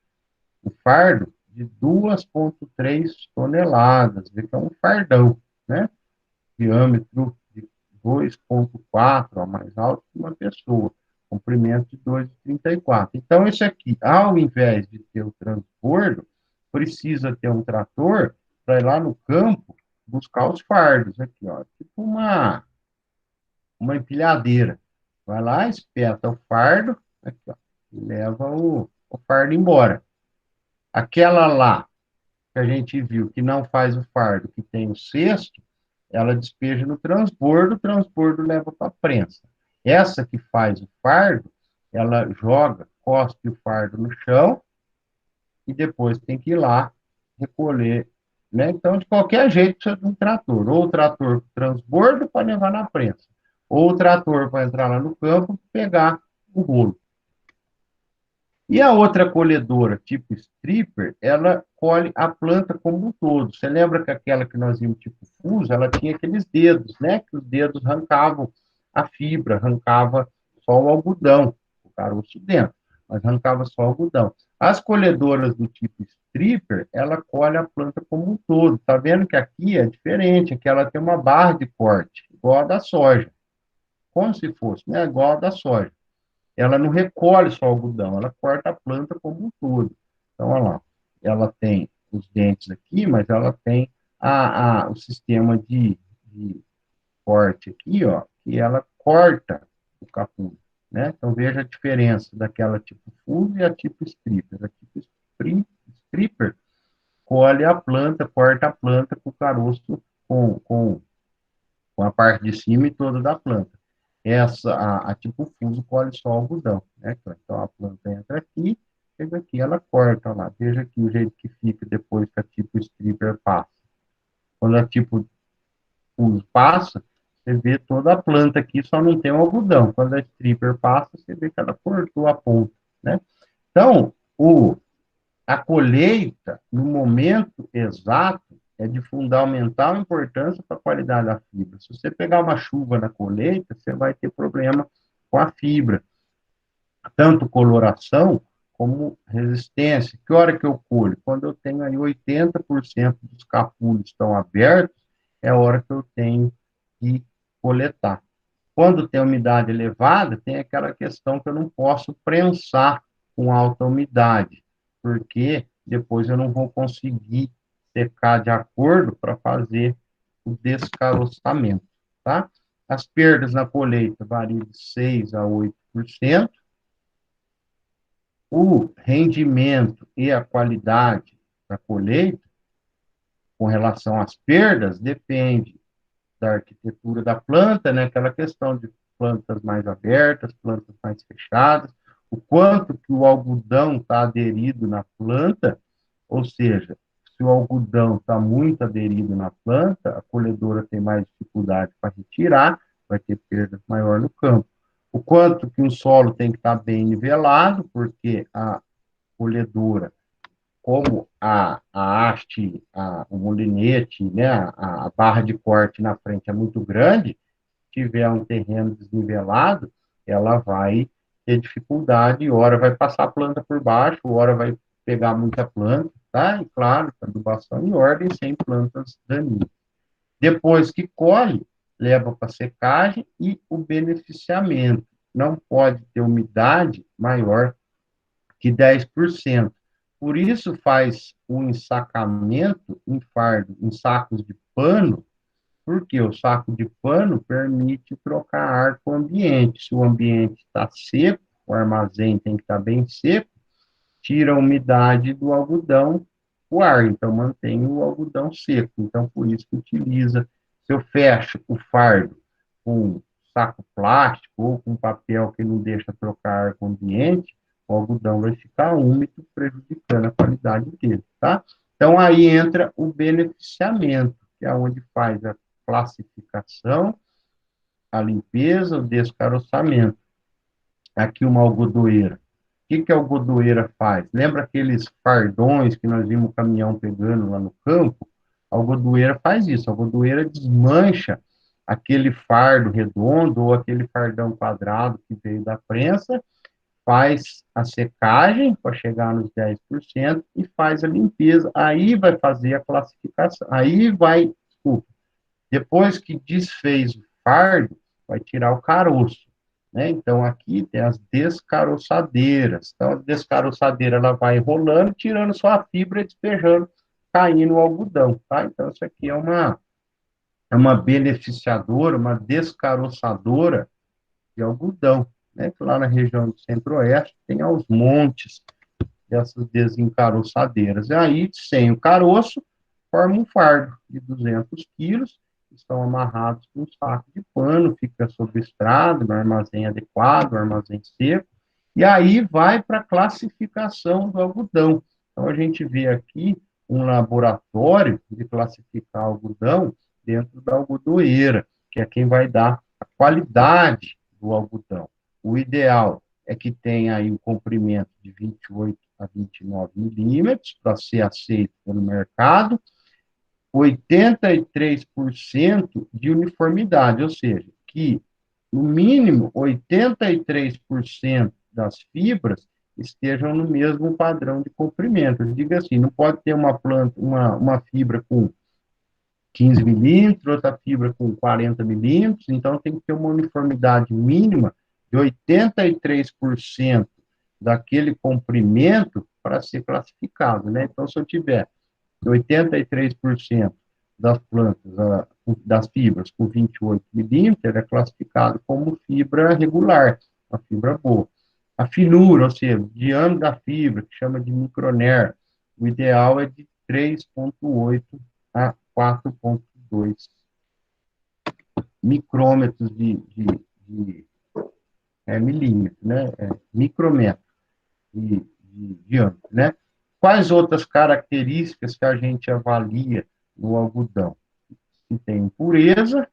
O fardo de 2,3 toneladas, vê que é um fardão, né? Diâmetro de 2,4, ó, mais alto que uma pessoa, comprimento de 2,34. Então, esse aqui, ao invés de ter o transbordo, precisa ter um trator para ir lá no campo buscar os fardos, aqui, ó, tipo uma empilhadeira. Vai lá, espeta o fardo, aqui, ó, e leva o fardo embora. Aquela lá, que a gente viu que não faz o fardo, que tem o cesto, ela despeja no transbordo, o transbordo leva para a prensa. Essa que faz o fardo, ela joga, cospe o fardo no chão e depois tem que ir lá recolher. Né? Então, de qualquer jeito, precisa de um trator. Ou o trator transbordo para levar na prensa, ou o trator para entrar lá no campo pegar o rolo. E a outra colhedora, tipo stripper, ela colhe a planta como um todo. Você lembra que aquela que nós vimos tipo fuso, ela tinha aqueles dedos, né? Que os dedos arrancavam a fibra, arrancava só o algodão, o caroço dentro, mas arrancava só o algodão. As colhedoras do tipo stripper, ela colhe a planta como um todo. Tá vendo que aqui é diferente, aqui ela tem uma barra de corte, igual a da soja, como se fosse, né? Igual a da soja. Ela não recolhe só o algodão, ela corta a planta como um todo. Então, olha lá, ela tem os dentes aqui, mas ela tem o sistema de corte aqui, ó, que ela corta o capuz, né? Então, veja a diferença daquela tipo fuso e a tipo stripper. A tipo stripper colhe a planta, corta a planta com o caroço, com a parte de cima e toda da planta. A tipo fuso colhe só o algodão, né? Então a planta entra aqui, chega aqui, ela corta lá. Veja aqui o jeito que fica depois que a tipo stripper passa. Quando a tipo fuso passa, você vê toda a planta aqui, só não tem o algodão. Quando a stripper passa, você vê que ela cortou a ponta, né? Então, a colheita, no momento exato, é de fundamental importância para a qualidade da fibra. Se você pegar uma chuva na colheita, você vai ter problema com a fibra, tanto coloração como resistência. Que hora que eu colho? Quando eu tenho aí 80% dos capulhos estão abertos, é a hora que eu tenho que coletar. Quando tem umidade elevada, tem aquela questão que eu não posso prensar com alta umidade, porque depois eu não vou conseguir secar de acordo para fazer o descaroçamento, tá? As perdas na colheita variam de 6 a 8%. O rendimento e a qualidade da colheita, com relação às perdas, depende da arquitetura da planta, né? Aquela questão de plantas mais abertas, plantas mais fechadas, o quanto que o algodão está aderido na planta, ou seja, se o algodão está muito aderido na planta, a colhedora tem mais dificuldade para retirar, vai ter perdas maior no campo. O quanto que o solo tem que estar bem nivelado, porque a colhedora, como a haste, o molinete, né, a barra de corte na frente é muito grande, tiver um terreno desnivelado, ela vai ter dificuldade, hora vai passar a planta por baixo, hora vai pegar muita planta, tá? E claro, adubação em ordem, sem plantas daninhas. Depois que colhe, leva para secagem e o beneficiamento. Não pode ter umidade maior que 10%. Por isso faz o ensacamento em fardo, em sacos de pano, porque o saco de pano permite trocar ar com o ambiente. Se o ambiente está seco, o armazém tem que estar bem seco, tira a umidade do algodão, o ar, então mantém o algodão seco. Então, por isso que utiliza, se eu fecho o fardo com saco plástico ou com papel que não deixa trocar ar com o ambiente, o algodão vai ficar úmido, prejudicando a qualidade dele, tá? Então, aí entra o beneficiamento, que é onde faz a classificação, a limpeza, o descaroçamento. Aqui uma algodoeira. O que a algodoeira faz? Lembra aqueles fardões que nós vimos o caminhão pegando lá no campo? A algodoeira faz isso. A algodoeira desmancha aquele fardo redondo ou aquele fardão quadrado que veio da prensa, faz a secagem para chegar nos 10% e faz a limpeza. Aí vai fazer a classificação. Aí vai, desculpa, depois que desfez o fardo, vai tirar o caroço, né? Então, aqui tem as descaroçadeiras. Então, a descaroçadeira, ela vai enrolando, tirando só a fibra e despejando, caindo o algodão, tá? Então, isso aqui é uma beneficiadora, uma descaroçadora de algodão, né? Que lá na região do Centro-Oeste tem aos montes dessas desencaroçadeiras. E aí, sem o caroço, forma um fardo de 200 quilos, estão amarrados com um saco de pano, fica sob estrada, no armazém adequado, no armazém seco, e aí vai para a classificação do algodão. Então, a gente vê aqui um laboratório de classificar algodão dentro da algodoeira, que é quem vai dar a qualidade do algodão. O ideal é que tenha aí um comprimento de 28 a 29 milímetros para ser aceito pelo mercado, 83% de uniformidade, ou seja, que no mínimo 83% das fibras estejam no mesmo padrão de comprimento. Diga assim, não pode ter uma planta, uma fibra com 15 milímetros, outra fibra com 40 milímetros, então tem que ter uma uniformidade mínima de 83% daquele comprimento para ser classificado, né? Então, se eu tiver 83% das plantas, das fibras com 28 milímetros, é classificado como fibra regular, uma fibra boa. A finura, ou seja, o diâmetro da fibra, que chama de microner, o ideal é de 3,8 a 4,2 micrômetros de milímetro, né? Micrômetro de diâmetro, né? Quais outras características que a gente avalia no algodão? Se tem impureza,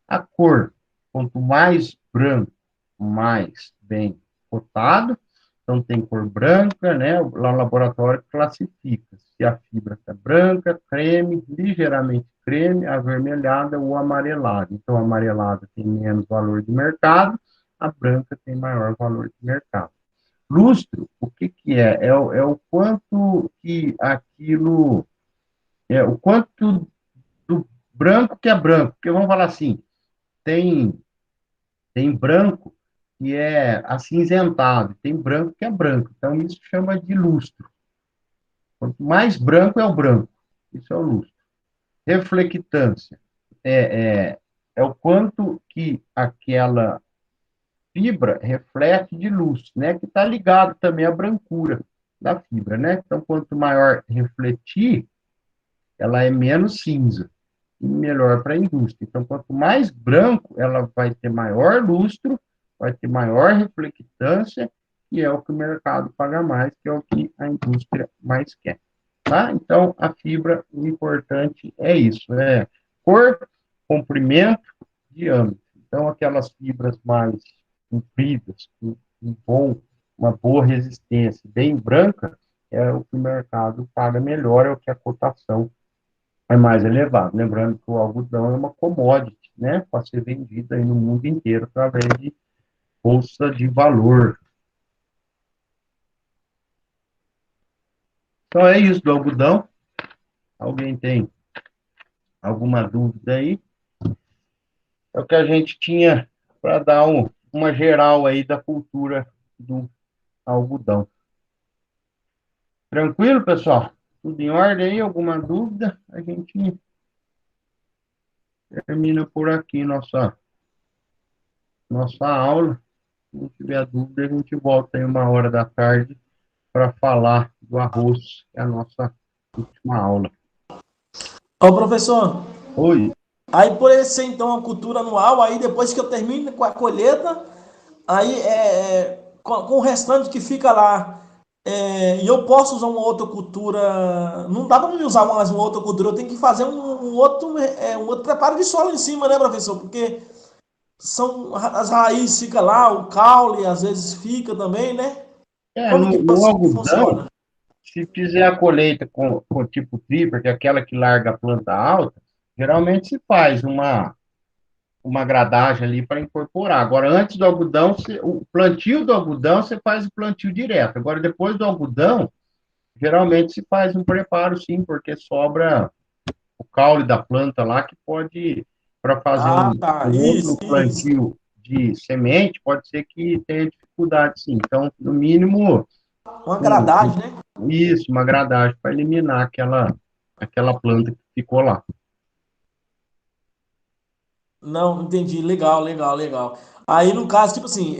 a cor. Quanto mais branco, mais bem cotado. Então, tem cor branca, né? Lá no laboratório classifica se a fibra está branca, creme, ligeiramente creme, avermelhada ou amarelada. Então, a amarelada tem menos valor de mercado, a branca tem maior valor de mercado. Lustro, o que que é? É o quanto que aquilo, o quanto do branco que é branco, porque vamos falar assim, tem branco que é acinzentado, tem branco que é branco, então isso chama de lustro. Quanto mais branco é o branco, isso é o lustro. Reflectância é o quanto que aquela fibra reflete de luz, né? Que está ligado também à brancura da fibra, né? Então, quanto maior refletir, ela é menos cinza e melhor para a indústria. Então, quanto mais branco, ela vai ter maior lustro, vai ter maior reflectância, e é o que o mercado paga mais, que é o que a indústria mais quer. Tá? Então, a fibra, o importante é isso, cor, comprimento, diâmetro. Então, aquelas fibras mais compridas, com uma boa resistência, bem branca, é o que o mercado paga melhor, é o que a cotação é mais elevada. Lembrando que o algodão é uma commodity, né, para ser vendida aí no mundo inteiro através de bolsa de valor. Então, é isso do algodão. Alguém tem alguma dúvida aí? É o que a gente tinha para dar uma geral aí da cultura do algodão. Tranquilo, pessoal? Tudo em ordem aí? Alguma dúvida? A gente termina por aqui nossa aula. Se não tiver dúvida, a gente volta aí 1 hora da tarde para falar do arroz, que é a nossa última aula. Ô, professor, Oi. aí por ele ser então uma cultura anual, aí depois que eu termino com a colheita, aí com o restante que fica lá, e eu posso usar uma outra cultura, não dá para me usar mais uma outra cultura, eu tenho que fazer um outro preparo de solo em cima, né, professor? Porque as raízes ficam lá, o caule às vezes fica também, né? Como que No algodão, funciona? se fizer a colheita com tipo tripa, que é aquela que larga a planta alta, geralmente se faz uma gradagem ali para incorporar. Agora, antes do algodão, o plantio do algodão, você faz o plantio direto. Agora, depois do algodão, geralmente se faz um preparo, sim, porque sobra o caule da planta lá que pode para fazer Ah, tá. um Isso, outro isso. plantio de semente, pode ser que tenha dificuldade, sim. Então, no mínimo, Uma um- gradagem, né? isso, uma gradagem para eliminar aquela planta que ficou lá. Não, entendi. Legal, legal, legal. Aí, no caso, tipo assim,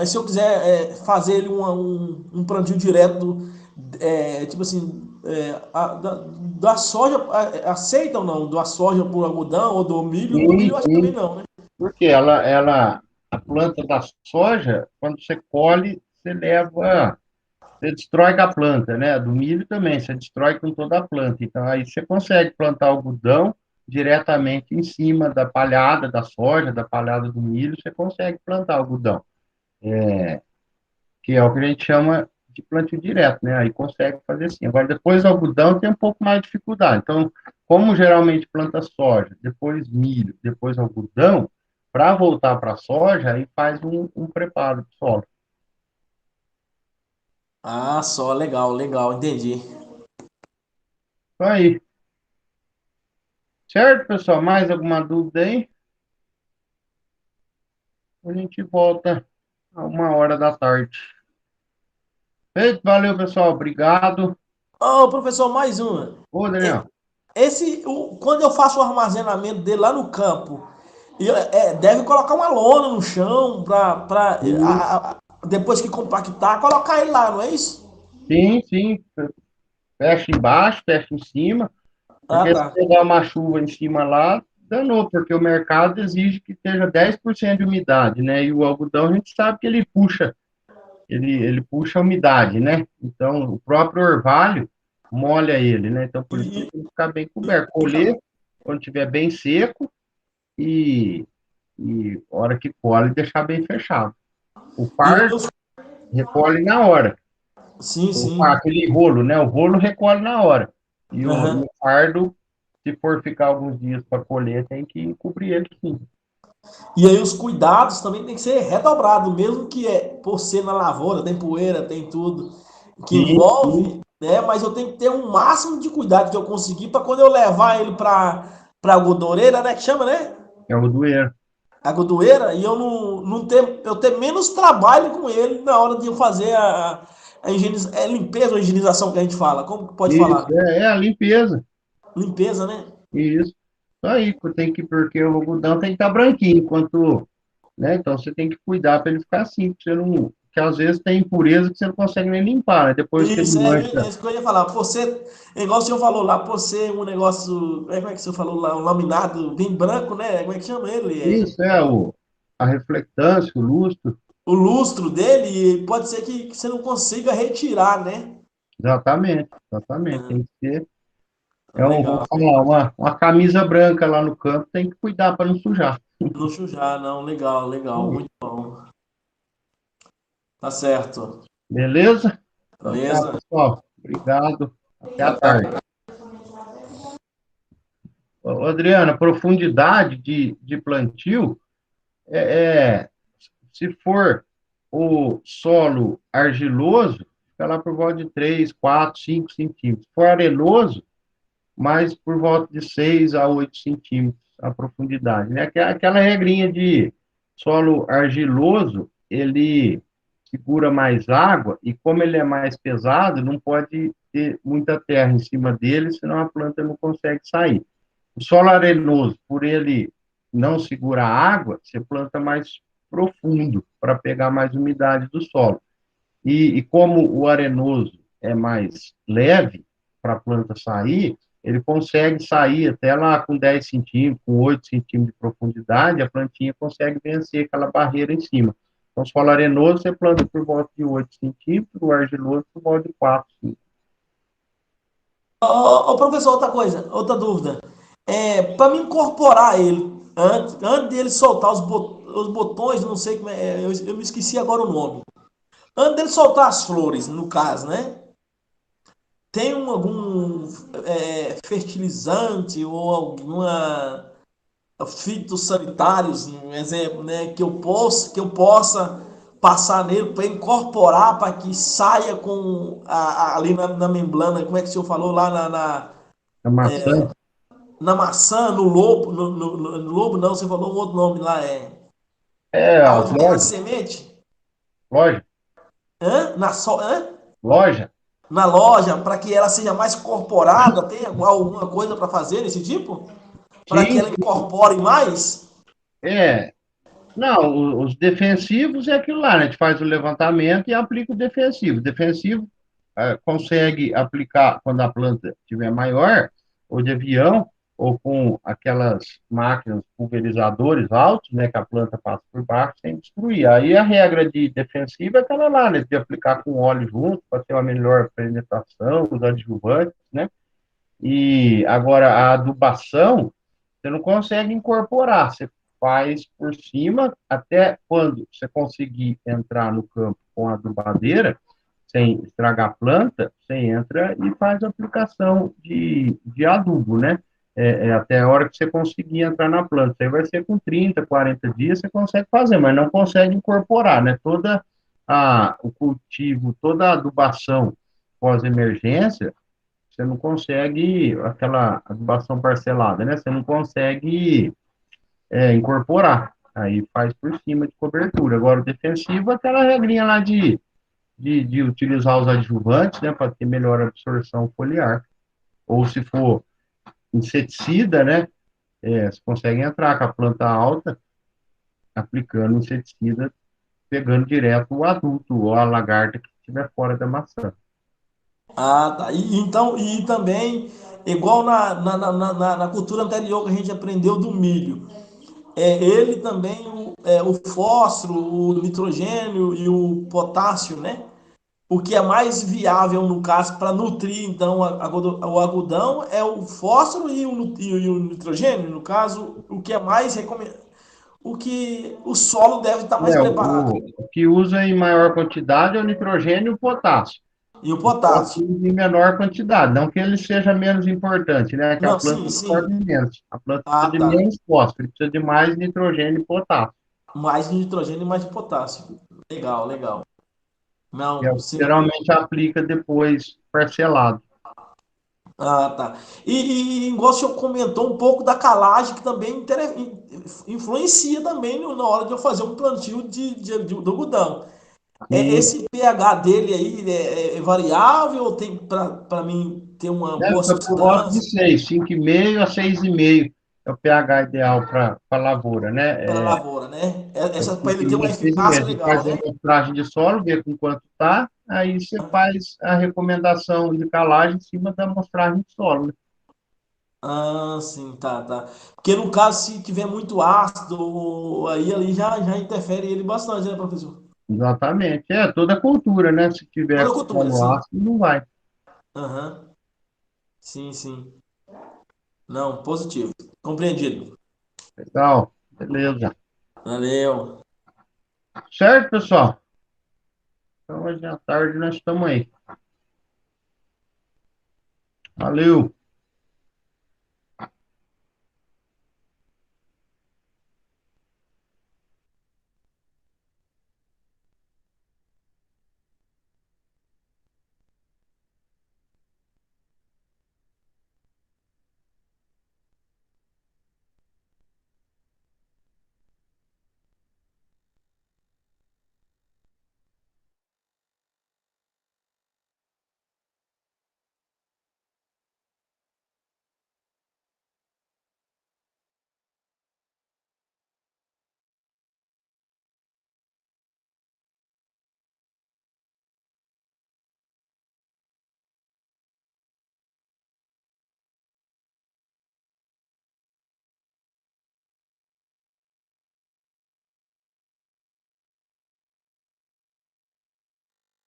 se eu quiser fazer ele um plantio direto, tipo assim, da soja, aceita ou não? Da soja por algodão ou do milho? Do Sim, milho eu acho que também sim, não, né? porque a planta da soja, quando você colhe, você destrói com a planta, né? Do milho também, você destrói com toda a planta. Então, aí você consegue plantar algodão diretamente em cima da palhada da soja, da palhada do milho, você consegue plantar algodão, que é o que a gente chama de plantio direto, né? Aí consegue fazer assim. Agora, depois do algodão tem um pouco mais de dificuldade. Então, como geralmente planta soja, depois milho, depois algodão, para voltar para a soja, aí faz um preparo do solo. Ah, só, legal, legal, entendi. Então, aí, certo, pessoal? Mais alguma dúvida aí? A gente volta a 1 hora da tarde. Feito, valeu, pessoal. Obrigado. Ô, professor, mais uma. Ô, E- Daniel. quando eu faço o armazenamento dele lá no campo, deve colocar uma lona no chão Sim, depois que compactar, colocar ele lá, não é isso? sim, sim. Fecha embaixo, fecha em cima. Ah, Porque se tá. pegar uma chuva em cima lá, danou, porque o mercado exige que esteja 10% de umidade, né? E o algodão a gente sabe que ele puxa a umidade, né? Então, o próprio orvalho molha ele, né? Então, por isso que E, tem que ficar bem coberto. Colher, quando estiver bem seco, e, e hora que colhe, deixar bem fechado. O e par os- recolhe na hora. sim, O par, sim. aquele rolo, né? O rolo recolhe na hora. E Aham. o fardo, se for ficar alguns dias para colher, tem que cobrir ele, sim. E aí os cuidados também tem que ser redobrado, mesmo que por ser na lavoura, tem poeira, tem tudo que Sim, sim. envolve, né? Mas eu tenho que ter um máximo de cuidado que eu conseguir para quando eu levar ele para a godoreira, né? Que chama, né? É o doer. A godoeira, e eu não ter, eu ter menos trabalho com ele na hora de eu fazer a limpeza ou higienização que a gente fala. Como que pode Isso, falar? é a limpeza. Limpeza, né? Isso. Isso aí, porque o algodão tem que estar branquinho, enquanto, né? Então você tem que cuidar para ele ficar assim, porque você não, que às vezes tem impureza que você não consegue nem limpar, né? Depois que ele Isso mancha. isso que eu ia falar. Por ser, igual o senhor falou lá, por ser um negócio. Como é que o senhor falou lá? Um laminado bem branco, né? Como é que chama ele? Isso é a reflectância, o lustro. O lustro dele, pode ser que você não consiga retirar, né? Exatamente, exatamente. Tem que ser. Vamos Legal. falar, uma camisa branca lá no campo, tem que cuidar para não sujar. Não sujar, não. Legal, legal. Muito bom. Tá certo. Beleza? Então tá, Beleza? pessoal. Obrigado. Até a tarde. Até. Ô, Adriana, profundidade de plantio é, é, se for o solo argiloso, fica lá por volta de 3, 4, 5 centímetros. Se for arenoso, mais por volta de 6 a 8 centímetros a profundidade, né? Aquela regrinha de solo argiloso, ele segura mais água e como ele é mais pesado, não pode ter muita terra em cima dele, senão a planta não consegue sair. O solo arenoso, por ele não segurar água, você planta mais profundo para pegar mais umidade do solo. E como o arenoso é mais leve para a planta sair, ele consegue sair até lá com 10 centímetros, com 8 centímetros de profundidade, a plantinha consegue vencer aquela barreira em cima. Então, solo arenoso, você planta por volta de 8 centímetros, o argiloso por volta de 4, 5. Ô, professor, outra coisa, outra dúvida. Para me incorporar ele, antes dele soltar os botões, não sei como é, eu me esqueci agora o nome. Antes dele soltar as flores, no caso, né? Tem algum fertilizante ou alguma fitossanitários, um exemplo, né, que eu possa passar nele para incorporar para que saia ali na membrana, como é que o senhor falou lá A maçã, na maçã, no lobo, no lobo não, você falou um outro nome lá, As aonde tem a lojas, semente? loja, Hã? loja. Na loja, para que ela seja mais incorporada, tem alguma coisa para fazer desse tipo? Para que Sim, ela incorpore mais? é. Não, os defensivos é aquilo lá, né? A gente faz o levantamento e aplica o defensivo. O defensivo consegue aplicar quando a planta estiver maior, ou de avião, ou com aquelas máquinas pulverizadores altos, né? Que a planta passa por baixo sem destruir. Aí a regra de defensivo é aquela lá, né? De aplicar com óleo junto para ter uma melhor penetração, os adjuvantes, né? E agora a adubação, você não consegue incorporar, você faz por cima, até quando você conseguir entrar no campo com a adubadeira, sem estragar a planta, você entra e faz a aplicação de adubo, né? Até a hora que você conseguir entrar na planta. Aí vai ser com 30, 40 dias, você consegue fazer, mas não consegue incorporar, né? O cultivo, toda a adubação pós-emergência, você não consegue, aquela adubação parcelada, né? Você não consegue incorporar. Aí faz por cima de cobertura. Agora, o defensivo é aquela regrinha lá de utilizar os adjuvantes, né? Para ter melhor absorção foliar. Ou se for inseticida, né? Você consegue entrar com a planta alta, aplicando inseticida, pegando direto o adulto ou a lagarta que estiver fora da maçã. Ah, tá. Então, e também, igual na cultura anterior que a gente aprendeu do milho, ele também, o fósforo, o nitrogênio e o potássio, né? O que é mais viável, no caso, para nutrir, então, o algodão é o fósforo e o nitrogênio. No caso, o que é mais recomendado, o que o solo deve estar mais preparado. O que usa em maior quantidade é o nitrogênio e o potássio. E o O fósforo potássio. em menor quantidade, não que ele seja menos importante, né? Que a Não, planta sim, absorve sim. menos. A planta Ah, precisa de tá. menos fósforo, precisa de mais nitrogênio e potássio. Mais de nitrogênio e mais de potássio. Legal, legal. Que é Não, o que sim. geralmente aplica depois parcelado. Ah, tá. Igual o senhor comentou um pouco da calagem, que também influencia também na hora de eu fazer um plantio do algodão. E Esse pH dele aí é variável ou tem para mim ter uma deve boa ficar por volta de substância 6, 5,5 a 6,5 é o pH ideal para a lavoura, para a né? lavoura, né? Essa para ele ter uma 5,5, eficácia 6,5. Você legal, faz a né? amostragem de solo, vê com quanto está, aí você faz a recomendação de calagem em cima da amostragem de solo, né? Ah, sim, tá, tá. Porque no caso, se tiver muito ácido, aí ali já interfere ele bastante, né, professor? Exatamente. É toda cultura, né? Se Toda tiver cultura, solo sim. ácido, não vai. Aham. Sim, sim. Não, positivo. Compreendido. Legal. Beleza. Valeu. Certo, pessoal? Então, hoje à tarde nós estamos aí. Valeu.